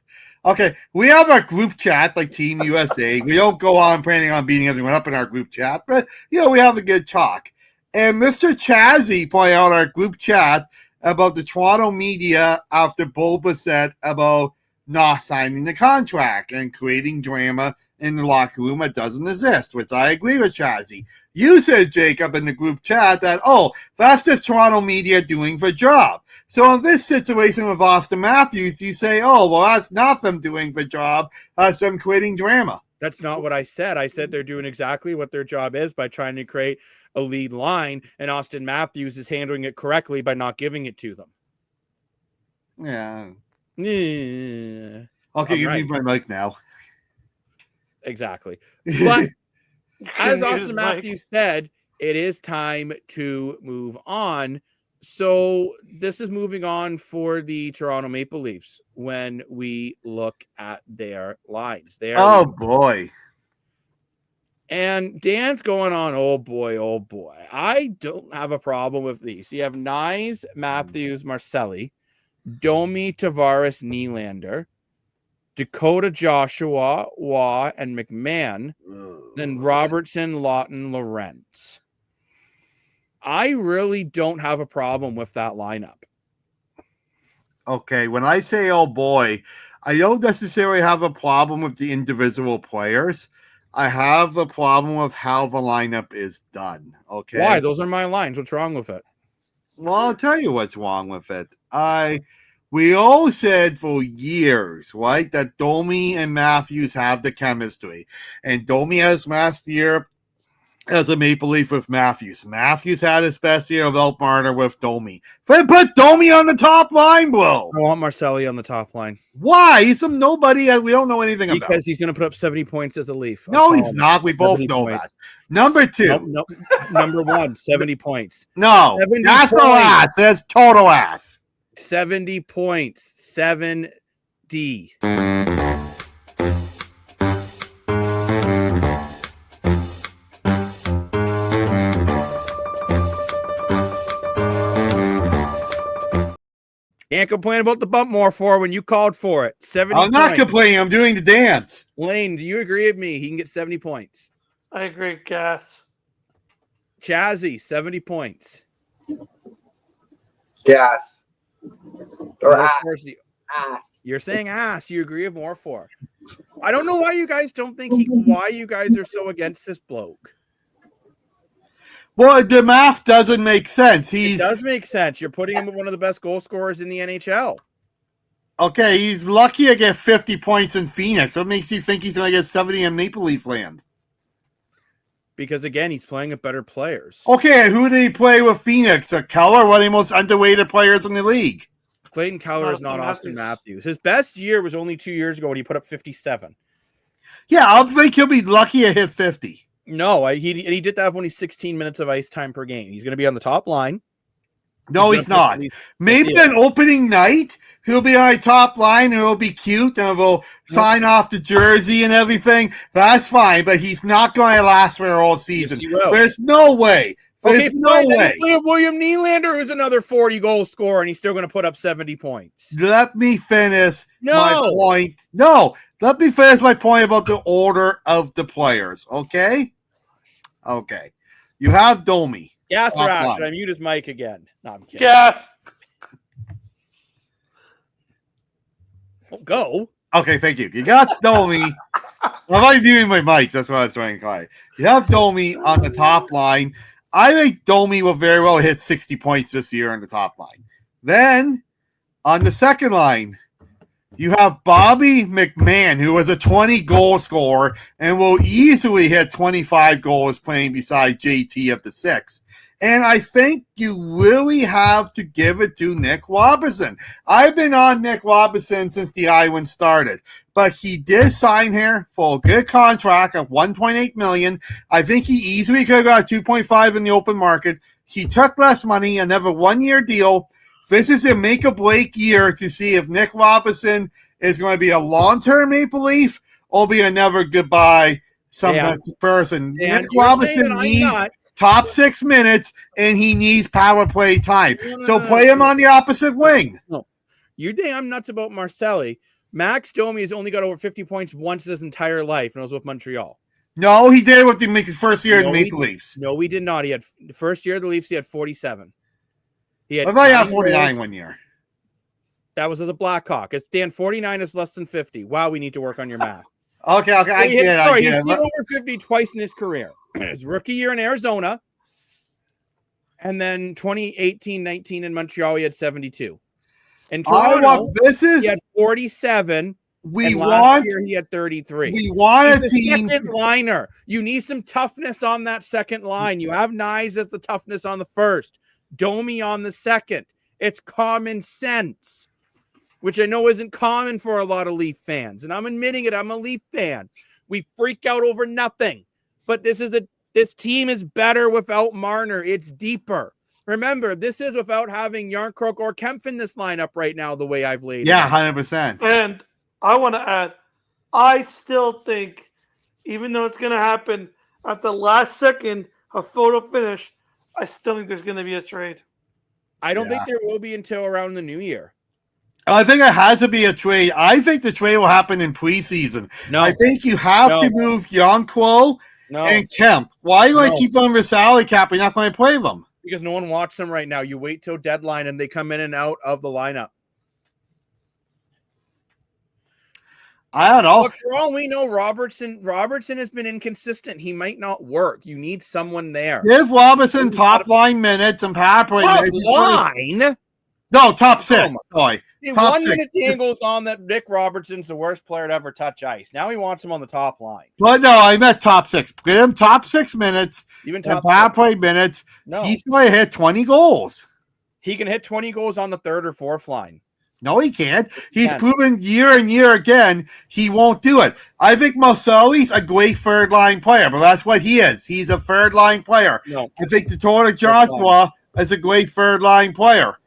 Okay, we have our group chat like Team USA. We don't go on planning on beating everyone up in our group chat, but, we have a good talk. And Mr. Chazzy pointed out our group chat about the Toronto media after Boba said about not signing the contract and creating drama in the locker room that doesn't exist, which I agree with Chazzy. You said, Jacob, in the group chat that, that's just Toronto media doing their job. So in this situation with Austin Matthews, you say, that's not them doing the job. That's them creating drama. That's not what I said. I said they're doing exactly what their job is by trying to create a lead line, and Austin Matthews is handling it correctly by not giving it to them. Yeah. Okay, give me my mic now. Exactly. But as Austin Matthews said, it is time to move on. So this is moving on for the Toronto Maple Leafs when we look at their lines. Oh, boy. And Dan's going on, oh, boy. I don't have a problem with these. You have Nyes, Matthews, Marcelli, Domi, Tavares, Nylander, Dakota, Joshua, Waugh, and McMahon, then Robertson, Lawton, Lorentz. I really don't have a problem with that lineup. Okay, when I say, oh boy, I don't necessarily have a problem with the individual players. I have a problem with how the lineup is done. Okay. Why? Those are my lines. What's wrong with it? Well, I'll tell you what's wrong with it. We all said for years, right, that Domi and Matthews have the chemistry. And Domi has last year as a Maple Leaf with Matthews. Matthews had his best year without Marner with Domi. But put Domi on the top line, bro. I want Marcelli on the top line. Why? He's some nobody that we don't know anything about. Because he's going to put up 70 points as a Leaf. No, he's not. We both know that. Number 2. Nope. Number 1, 70 points. No, that's no ass. That's total ass. 70 points. 7D. Can't complain about the bump more for when you called for it. 70 I'm not complaining. I'm doing the dance. Lane, do you agree with me? He can get 70 points. I agree, Gas. Chazzy, 70 points. Gas. Or ass. You're saying ass. You agree with more for. I don't know why you guys don't think why you guys are so against this bloke. Well, the math doesn't make sense. It does make sense. You're putting him with one of the best goal scorers in the NHL. Okay, he's lucky to get 50 points in Phoenix. What makes you think he's going to get 70 in Maple Leaf land? Because, again, he's playing with better players. Okay, who did he play with Phoenix? Keller, one of the most underrated players in the league. Clayton Keller is not Austin Matthews. His best year was only 2 years ago when he put up 57. Yeah, I think he'll be lucky to hit 50. No, he did that when he's 16 minutes of ice time per game. He's going to be on the top line. No, he's not. Maybe on opening night, he'll be on the top line and he'll be cute and we'll sign off the jersey and everything. That's fine, but he's not going to last for the whole season. Yes, There's no way. There's no way. William Nylander is another 40-goal scorer, and he's still going to put up 70 points. Let me finish my point. No, let me finish my point about the order of the players, okay? Okay. You have Domi. Gas or Ash? Should I mute his mic again? No, I'm kidding. Gas. Oh, go. Okay, thank you. You got Domi. I'm not muting my mics. That's what I was trying to call it. You have Domi on the top line. I think Domi will very well hit 60 points this year on the top line. Then, on the second line, you have Bobby McMahon, who was a 20-goal scorer and will easily hit 25 goals playing beside JT at the 6. And I think you really have to give it to Nick Robertson. I've been on Nick Robertson since the Island started, but he did sign here for a good contract of $1.8 million. I think he easily could have got 2.5 in the open market. He took less money, another one-year deal. This is a make-or-break year to see if Nick Robertson is going to be a long-term Maple Leaf or be another goodbye person. Nick Robertson needs top 6 minutes, and he needs power play time. So play him on the opposite wing. No, you think I'm nuts about Marcelli. Max Domi has only got over 50 points once his entire life, and it was with Montreal. No, he did it with the first year in the Maple Leafs. No, he did not. He had the first year of the Leafs, he had 47. He had 49 1 year. That was as a Blackhawk. It's Dan, 49 is less than 50. Wow, we need to work on your math. Okay, I get it. He hit over 50 twice in his career. His rookie year in Arizona, and then 2018-19 in Montreal, he had 72. In Toronto, he had 47. Last year he had 33. We want a team. Second liner. You need some toughness on that second line. You have Nyes as the toughness on the first, Domi on the second. It's common sense, which I know isn't common for a lot of Leaf fans. And I'm admitting it. I'm a Leaf fan. We freak out over nothing. But this team is better without Marner. It's deeper. Remember, this is without having Yarncroke or Kempf in this lineup right now, the way I've laid it. Yeah, 100%. And I want to add, I still think, even though it's going to happen at the last second of photo finish, I still think there's going to be a trade. I don't think there will be until around the new year. I think it has to be a trade. I think the trade will happen in preseason. No. I think you have to move Yarncroke and Kemp. Why do I keep them with salary cap? You're not going to play them. Because no one watches them right now. You wait till deadline and they come in and out of the lineup. I don't know. Look, for all we know, Robertson has been inconsistent. He might not work. You need someone there. Give Robertson top line minutes and power play minutes. Line? No, top 6. Sorry. Top 1 minute Dan goes on that Nick Robertson's the worst player to ever touch ice. Now he wants him on the top line. Well, no, I meant top 6. Give him top 6 minutes. Even top power play minutes. No. He's going to hit 20 goals. He can hit 20 goals on the third or fourth line. No, he can't. He's proven year and year again he won't do it. I think Marcelli's a great third-line player, but that's what he is. He's a third-line player. No. I think the Dakota Joshua is a great third-line player.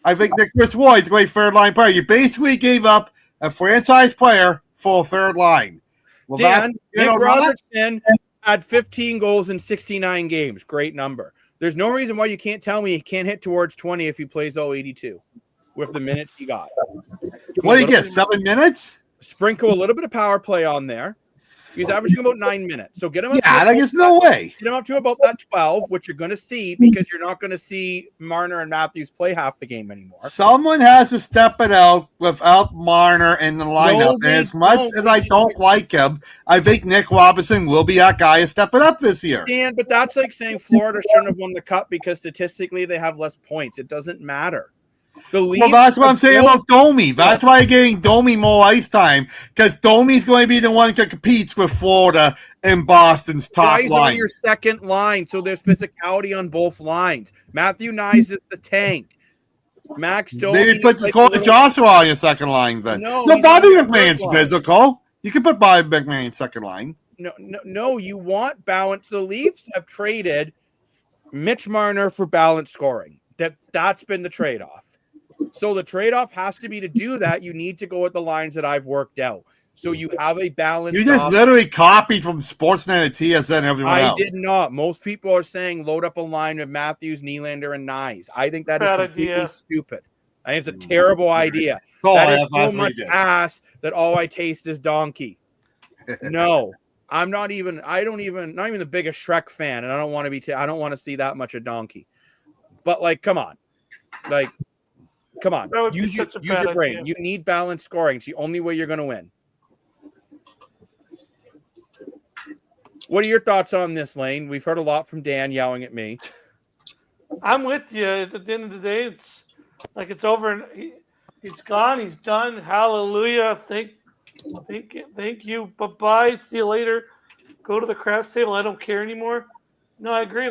I think that Chris Wood's a great third-line player. You basically gave up a franchise player for a third line. Well, Dan, Nick Robertson had 15 goals in 69 games. Great number. There's no reason why you can't tell me he can't hit towards 20 if he plays all 82. With the minutes he got. What did he get? 7 minutes? Sprinkle a little bit of power play on there. He's averaging about 9 minutes. So get him up. Yeah, I guess no way. Get him up to about that 12, which you're going to see because you're not going to see Marner and Matthews play half the game anymore. Someone has to step it out without Marner in the lineup. And as much as I don't like him, I think Nick Robertson will be that guy to step it up this year. Dan, but that's like saying Florida shouldn't have won the Cup because statistically they have less points. It doesn't matter. Well, that's what I'm saying about Domi. That's why I'm getting Domi more ice time because Domi's going to be the one that competes with Florida and Boston's top line. On your second line, so there's physicality on both lines. Matthew Nyes is the tank. Max Domi. Maybe put Corey Joshua on your second line then. No, Bobby McMahon's physical. You can put Bobby McMahon second line. No, you want balance. The Leafs have traded Mitch Marner for balanced scoring. That's been the trade-off. So the trade-off has to be to do that. You need to go with the lines that I've worked out. So you have a balance. You just literally copied from Sportsnet and TSN and everyone else. I did not. Most people are saying load up a line of Matthews, Nylander, and Nyes. I think that is completely stupid. I think it's a terrible idea. That is so much ass that all I taste is donkey. No, I'm not even the biggest Shrek fan, and I don't want to be. I don't want to see that much of donkey. But come on, come on. Use your brain. Idea. You need balanced scoring. It's the only way you're going to win. What are your thoughts on this, Lane? We've heard a lot from Dan yelling at me. I'm with you. At the end of the day, it's it's over and he's gone. He's done. Hallelujah. Thank you. Bye-bye. See you later. Go to the craps table. I don't care anymore. No, I agree.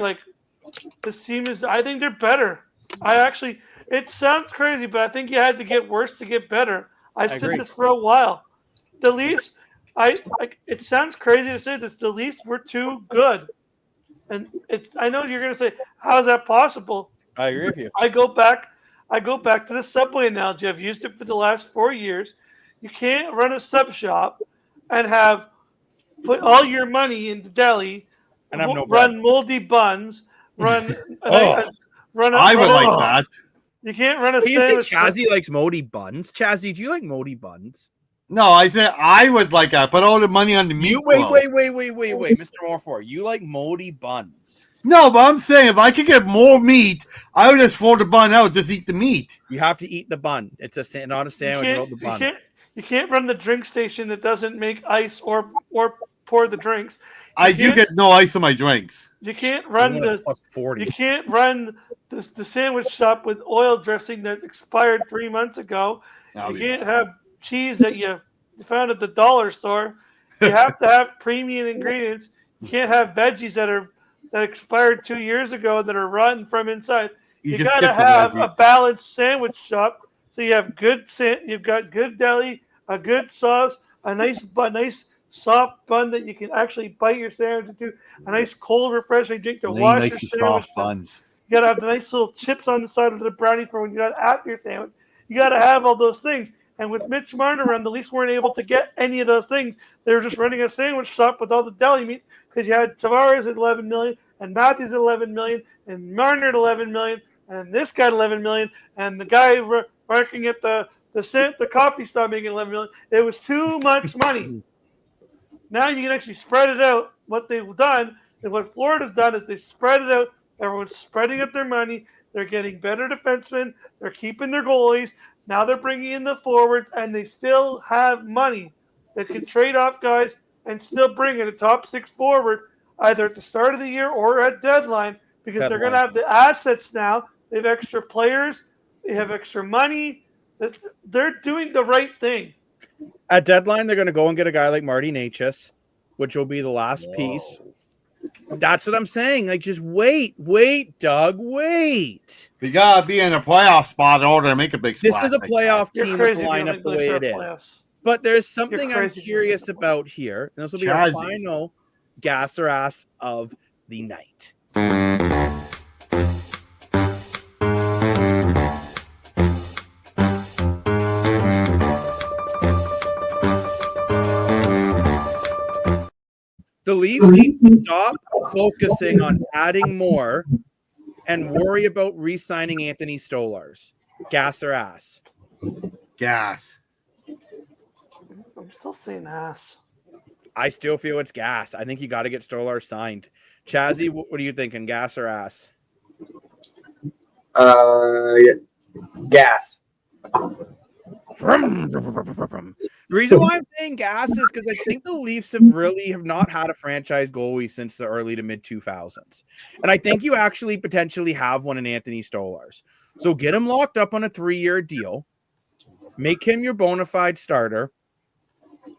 This team is – I think they're better. It sounds crazy, but I think you had to get worse to get better. I said this for a while. The Leafs – it sounds crazy to say this. The Leafs were too good. And I know you're going to say, how is that possible? I agree with you. I go back to the Subway analogy. I've used it for the last 4 years. You can't run a sub shop and put all your money in the deli and run moldy buns, run I would like that. You can't run a sandwich. Chazzy likes moldy buns. Chazzy, do you like moldy buns? No, I said I would like that. Put all the money on the meat. Wait, Mr. Morfor. You like moldy buns? No, but I'm saying if I could get more meat, I would just throw the bun out, just eat the meat. You have to eat the bun. It's not a sandwich without the bun. You can't run the drink station that doesn't make ice or pour the drinks. I do get no ice in my drinks. You can't run You can't run the sandwich shop with oil dressing that expired 3 months ago. You can't have cheese that you found at the dollar store. You have to have premium ingredients. You can't have veggies that expired 2 years ago that are rotten from inside. You got to have a balanced sandwich shop. So you've got good deli, a good sauce, a nice soft bun that you can actually bite your sandwich into, a nice cold refreshing drink to wash your sandwich. Buns. You got to have the nice little chips on the side of the brownie for when you got after your sandwich. You got to have all those things. And with Mitch Marner around, the Leafs weren't able to get any of those things. They were just running a sandwich shop with all the deli meat because you had Tavares at $11 million and Matthews at $11 million and Marner at $11 million and this guy at $11 million and the guy working at the coffee shop making $11 million. It was too much money. Now you can actually spread it out. What they've done and what Florida's done is they spread it out. Everyone's spreading out their money. They're getting better defensemen. They're keeping their goalies. Now they're bringing in the forwards, and they still have money that can trade off guys and still bring in a top six forward either at the start of the year or at deadline because they're going to have the assets now. They have extra players. They have extra money. They're doing the right thing. At deadline, they're going to go and get a guy like Marty Necas, which will be the last piece. That's what I'm saying. Just wait, Doug, wait. We gotta be in a playoff spot in order to make a big splash. This is a playoff team with the lineup the way it is. But there's something I'm curious about here, and this will be our final gas or ass of the night. The Leafs need to stop focusing on adding more and worry about re-signing Anthony Stolarz. Gas or ass? Gas. I'm still saying ass. I still feel it's gas. I think you got to get Stolarz signed. Chazzy, what are you thinking? Gas or ass? Gas. The reason why I'm saying gas is because I think the Leafs have not had a franchise goalie since the early to mid 2000s. And I think you actually potentially have one in Anthony Stolarz. So get him locked up on a 3-year deal, make him your bona fide starter,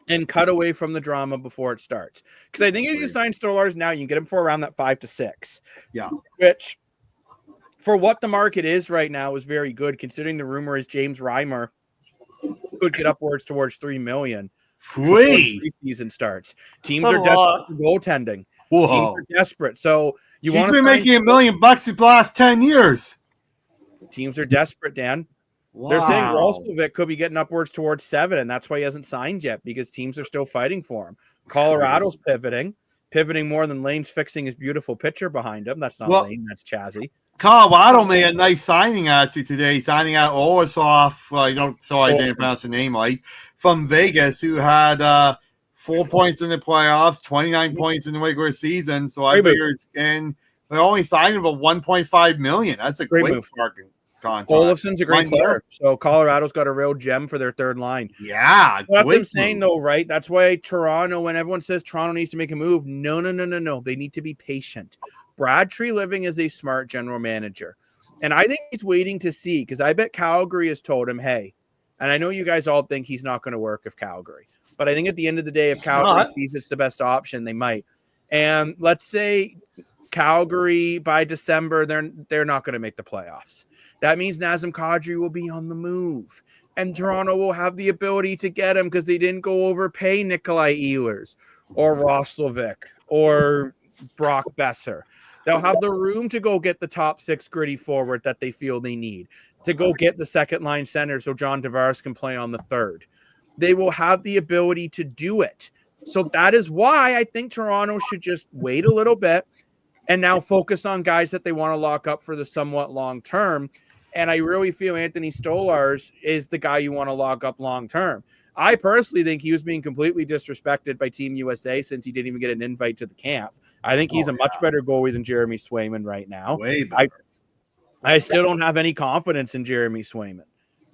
and cut away from the drama before it starts. Because I think if you sign Stolarz now, you can get him for around that 5 to 6. Yeah. Which for what the market is right now is very good, considering the rumor is James Reimer could get upwards towards $3 million. Season starts. Teams are desperate for goaltending. Whoa. Teams are desperate. So he's been making $1 million the last 10 years. Teams are desperate, Dan. Wow. They're saying Roslovic could be getting upwards towards 7, and that's why he hasn't signed yet, because teams are still fighting for him. Colorado's pivoting more than Lane's fixing his beautiful pitcher behind him. That's not Lane, that's Chazzy. Colorado made a nice signing actually today, signing out Olasov, I didn't pronounce the name right, from Vegas, who had 4 points in the playoffs, 29 points in the regular season. So I figure and they only signed him for $1.5 million. That's a great fucking contract. Olafson's a great player. So Colorado's got a real gem for their third line. Yeah. That's what I'm saying, though, right? That's why Toronto, when everyone says Toronto needs to make a move, no. They need to be patient. Brad Treliving is a smart general manager. And I think he's waiting to see, because I bet Calgary has told him, hey, and I know you guys all think he's not going to work if Calgary. But I think at the end of the day, if Calgary sees it's the best option, they might. And let's say Calgary by December, they're not going to make the playoffs. That means Nazem Kadri will be on the move. And Toronto will have the ability to get him because they didn't go overpay Nikolai Ehlers or Roslovic or Brock Besser. They'll have the room to go get the top 6 gritty forward that they feel they need, to go get the second line center so John Tavares can play on the third. They will have the ability to do it. So that is why I think Toronto should just wait a little bit and now focus on guys that they want to lock up for the somewhat long term. And I really feel Anthony Stolarz is the guy you want to lock up long term. I personally think he was being completely disrespected by Team USA since he didn't even get an invite to the camp. I think he's a much better goalie than Jeremy Swayman right now. Way better. I still don't have any confidence in Jeremy Swayman.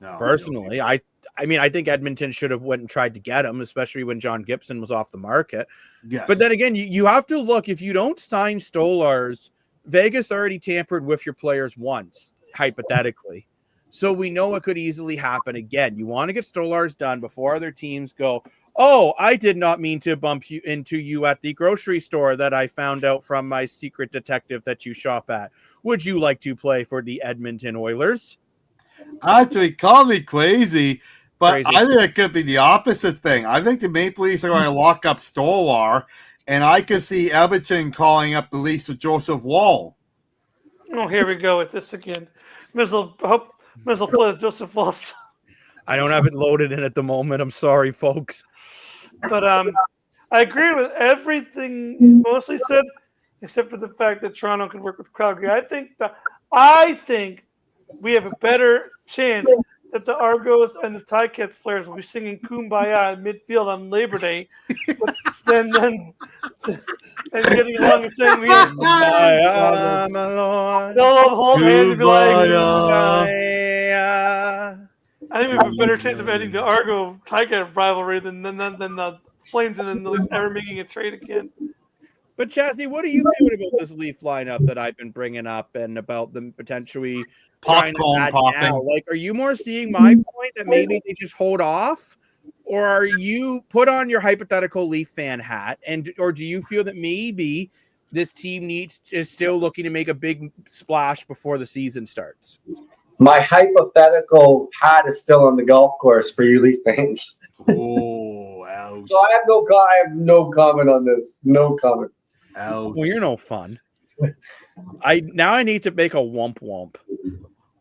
No, personally, I mean, I think Edmonton should have went and tried to get him, especially when John Gibson was off the market. Yes. But then again, you have to look, if you don't sign Stolarz, Vegas already tampered with your players once, hypothetically. So we know it could easily happen again. You want to get Stolarz done before other teams go, oh, I did not mean to bump you into you at the grocery store that I found out from my secret detective that you shop at. Would you like to play for the Edmonton Oilers? Actually, call me crazy, but I think it could be the opposite thing. I think the Maple Leafs are going to lock up Stolar, and I could see Edmonton calling up the Leafs with Joseph Woll. Oh, here we go with this again. Mizzle play with Joseph Woll. I don't have it loaded in at the moment. I'm sorry, folks. But I agree with everything you mostly said, except for the fact that Toronto can work with Calgary. I think we have a better chance that the Argos and the Ticats players will be singing Kumbaya in midfield on Labor Day than getting along and saying they'll hold hands and be like, I think we have a better chance of ending the Argo-Ticat rivalry than the Flames and then the Leafs ever making a trade again. But Chasney, what are you feeling about this Leaf lineup that I've been bringing up and about them potentially popcorn popping? Now? Like, are you more seeing my point that maybe they just hold off, or are you put on your hypothetical Leaf fan hat, or do you feel that maybe this team is still looking to make a big splash before the season starts? My hypothetical hat is still on the golf course for you Leaf fans. Oh, ouch. So I have no comment on this. No comment. Ouch. Well, you're no fun. I need to make a womp womp.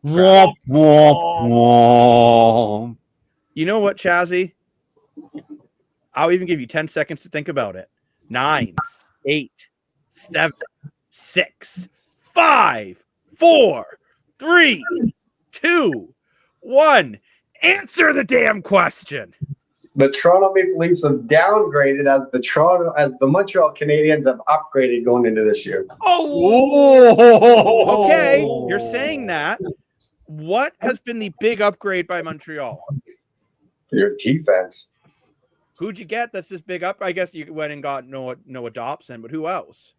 Womp womp womp. You know what, Chazzy? I'll even give you 10 seconds to think about it. 9, 8, 7, 6, 5, 4, 3, 2, 1. Answer the damn question. The Toronto Maple Leafs have downgraded as the Montreal Canadiens have upgraded going into this year. Oh, okay. You're saying that. What has been the big upgrade by Montreal? Your defense. Who'd you get? That's this big up. I guess you went and got Noah Dobson, but who else?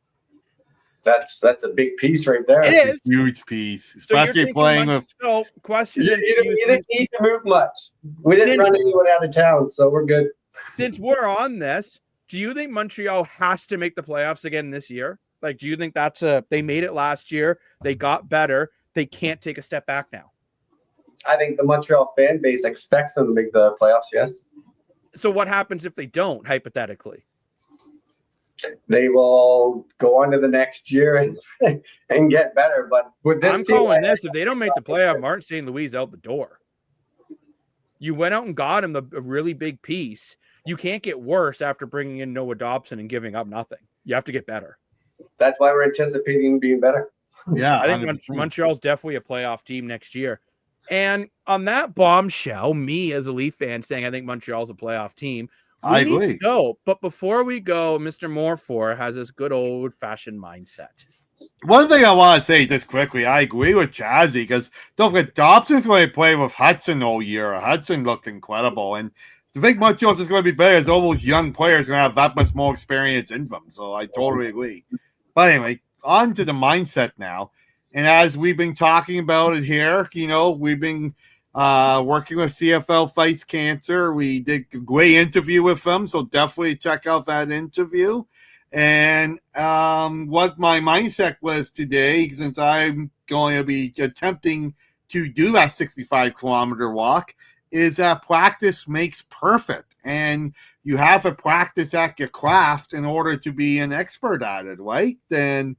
That's a big piece right there. It is a huge piece, especially so playing with. No question. You didn't need to move much. We didn't run anyone out of town, so we're good. Since we're on this, do you think Montreal has to make the playoffs again this year? Like, do you think they made it last year? They got better. they can't take a step back now. I think the Montreal fan base expects them to make the playoffs, yes. So what happens if they don't, hypothetically? They will go on to the next year and get better. But with this I'm calling this, if they don't make the playoff, Martin St. Louis out the door. You went out and got him a really big piece. You can't get worse after bringing in Noah Dobson and giving up nothing. You have to get better. That's why we're anticipating being better. Yeah, I think Montreal's definitely a playoff team next year. And on that bombshell, me as a Leaf fan saying I think Montreal's a playoff team. I agree. Go, but before we go, Mr. Morfor has this good old-fashioned mindset. One thing I want to say just quickly, I agree with Jazzy because don't forget Dobson's going to play with Hudson all year. Hudson looked incredible, and the big Montreal's is going to be better as all those young players are going to have that much more experience in them. So I totally agree. But anyway, on to the mindset now. And as we've been talking about it here, we've been working with CFL Fights Cancer. We did a great interview with them, so definitely check out that interview. And what my mindset was today, since I'm going to be attempting to do that 65-kilometer walk, is that practice makes perfect. And you have to practice at your craft in order to be an expert at it, right? Then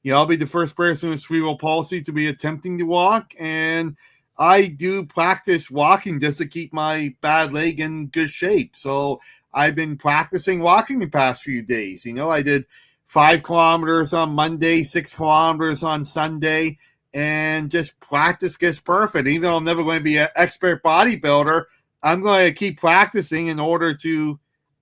I'll be the first person with cerebral palsy to be attempting to walk. And I do practice walking just to keep my bad leg in good shape. So I've been practicing walking the past few days. I did 5 kilometers on Monday, 6 kilometers on Sunday, and just practice gets perfect. Even though I'm never going to be an expert bodybuilder, I'm going to keep practicing in order to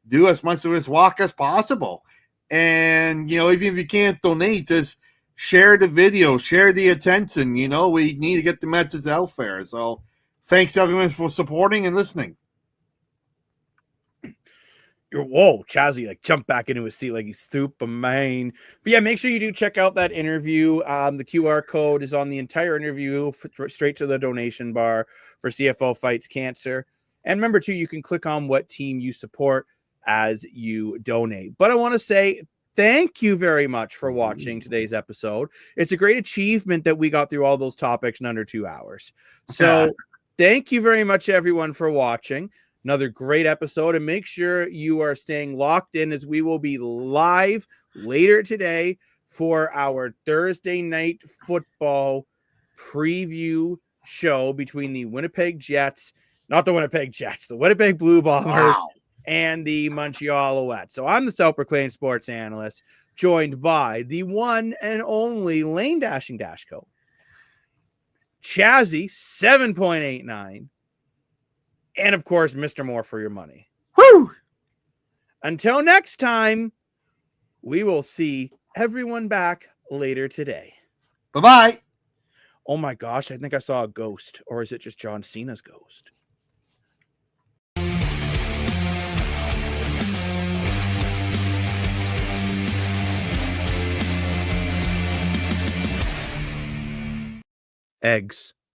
do as much of this walk as possible. And, even if you can't donate, just share the video, share the attention. We need to get the message out there. So thanks, everyone, for supporting and listening. Whoa, Chazzy jumped back into his seat like he's Superman. But yeah, make sure you do check out that interview. The QR code is on the entire interview, straight to the donation bar for CFL Fights Cancer. And remember, too, you can click on what team you support as you donate. But I want to say thank you very much for watching today's episode. It's a great achievement that we got through all those topics in under 2 hours. So thank you very much, everyone, for watching. Another great episode, and make sure you are staying locked in as we will be live later today for our Thursday night football preview show between the Winnipeg Jets, not the Winnipeg Jets, the Winnipeg Blue Bombers and the Montreal Alouettes. So I'm the self-proclaimed sports analyst, joined by the one and only Lane Dashing Dashco, Chazzy 7.89, and, of course, Mr. More for your money. Woo! Until next time, we will see everyone back later today. Bye-bye. Oh, my gosh. I think I saw a ghost. Or is it just John Cena's ghost? Eggs.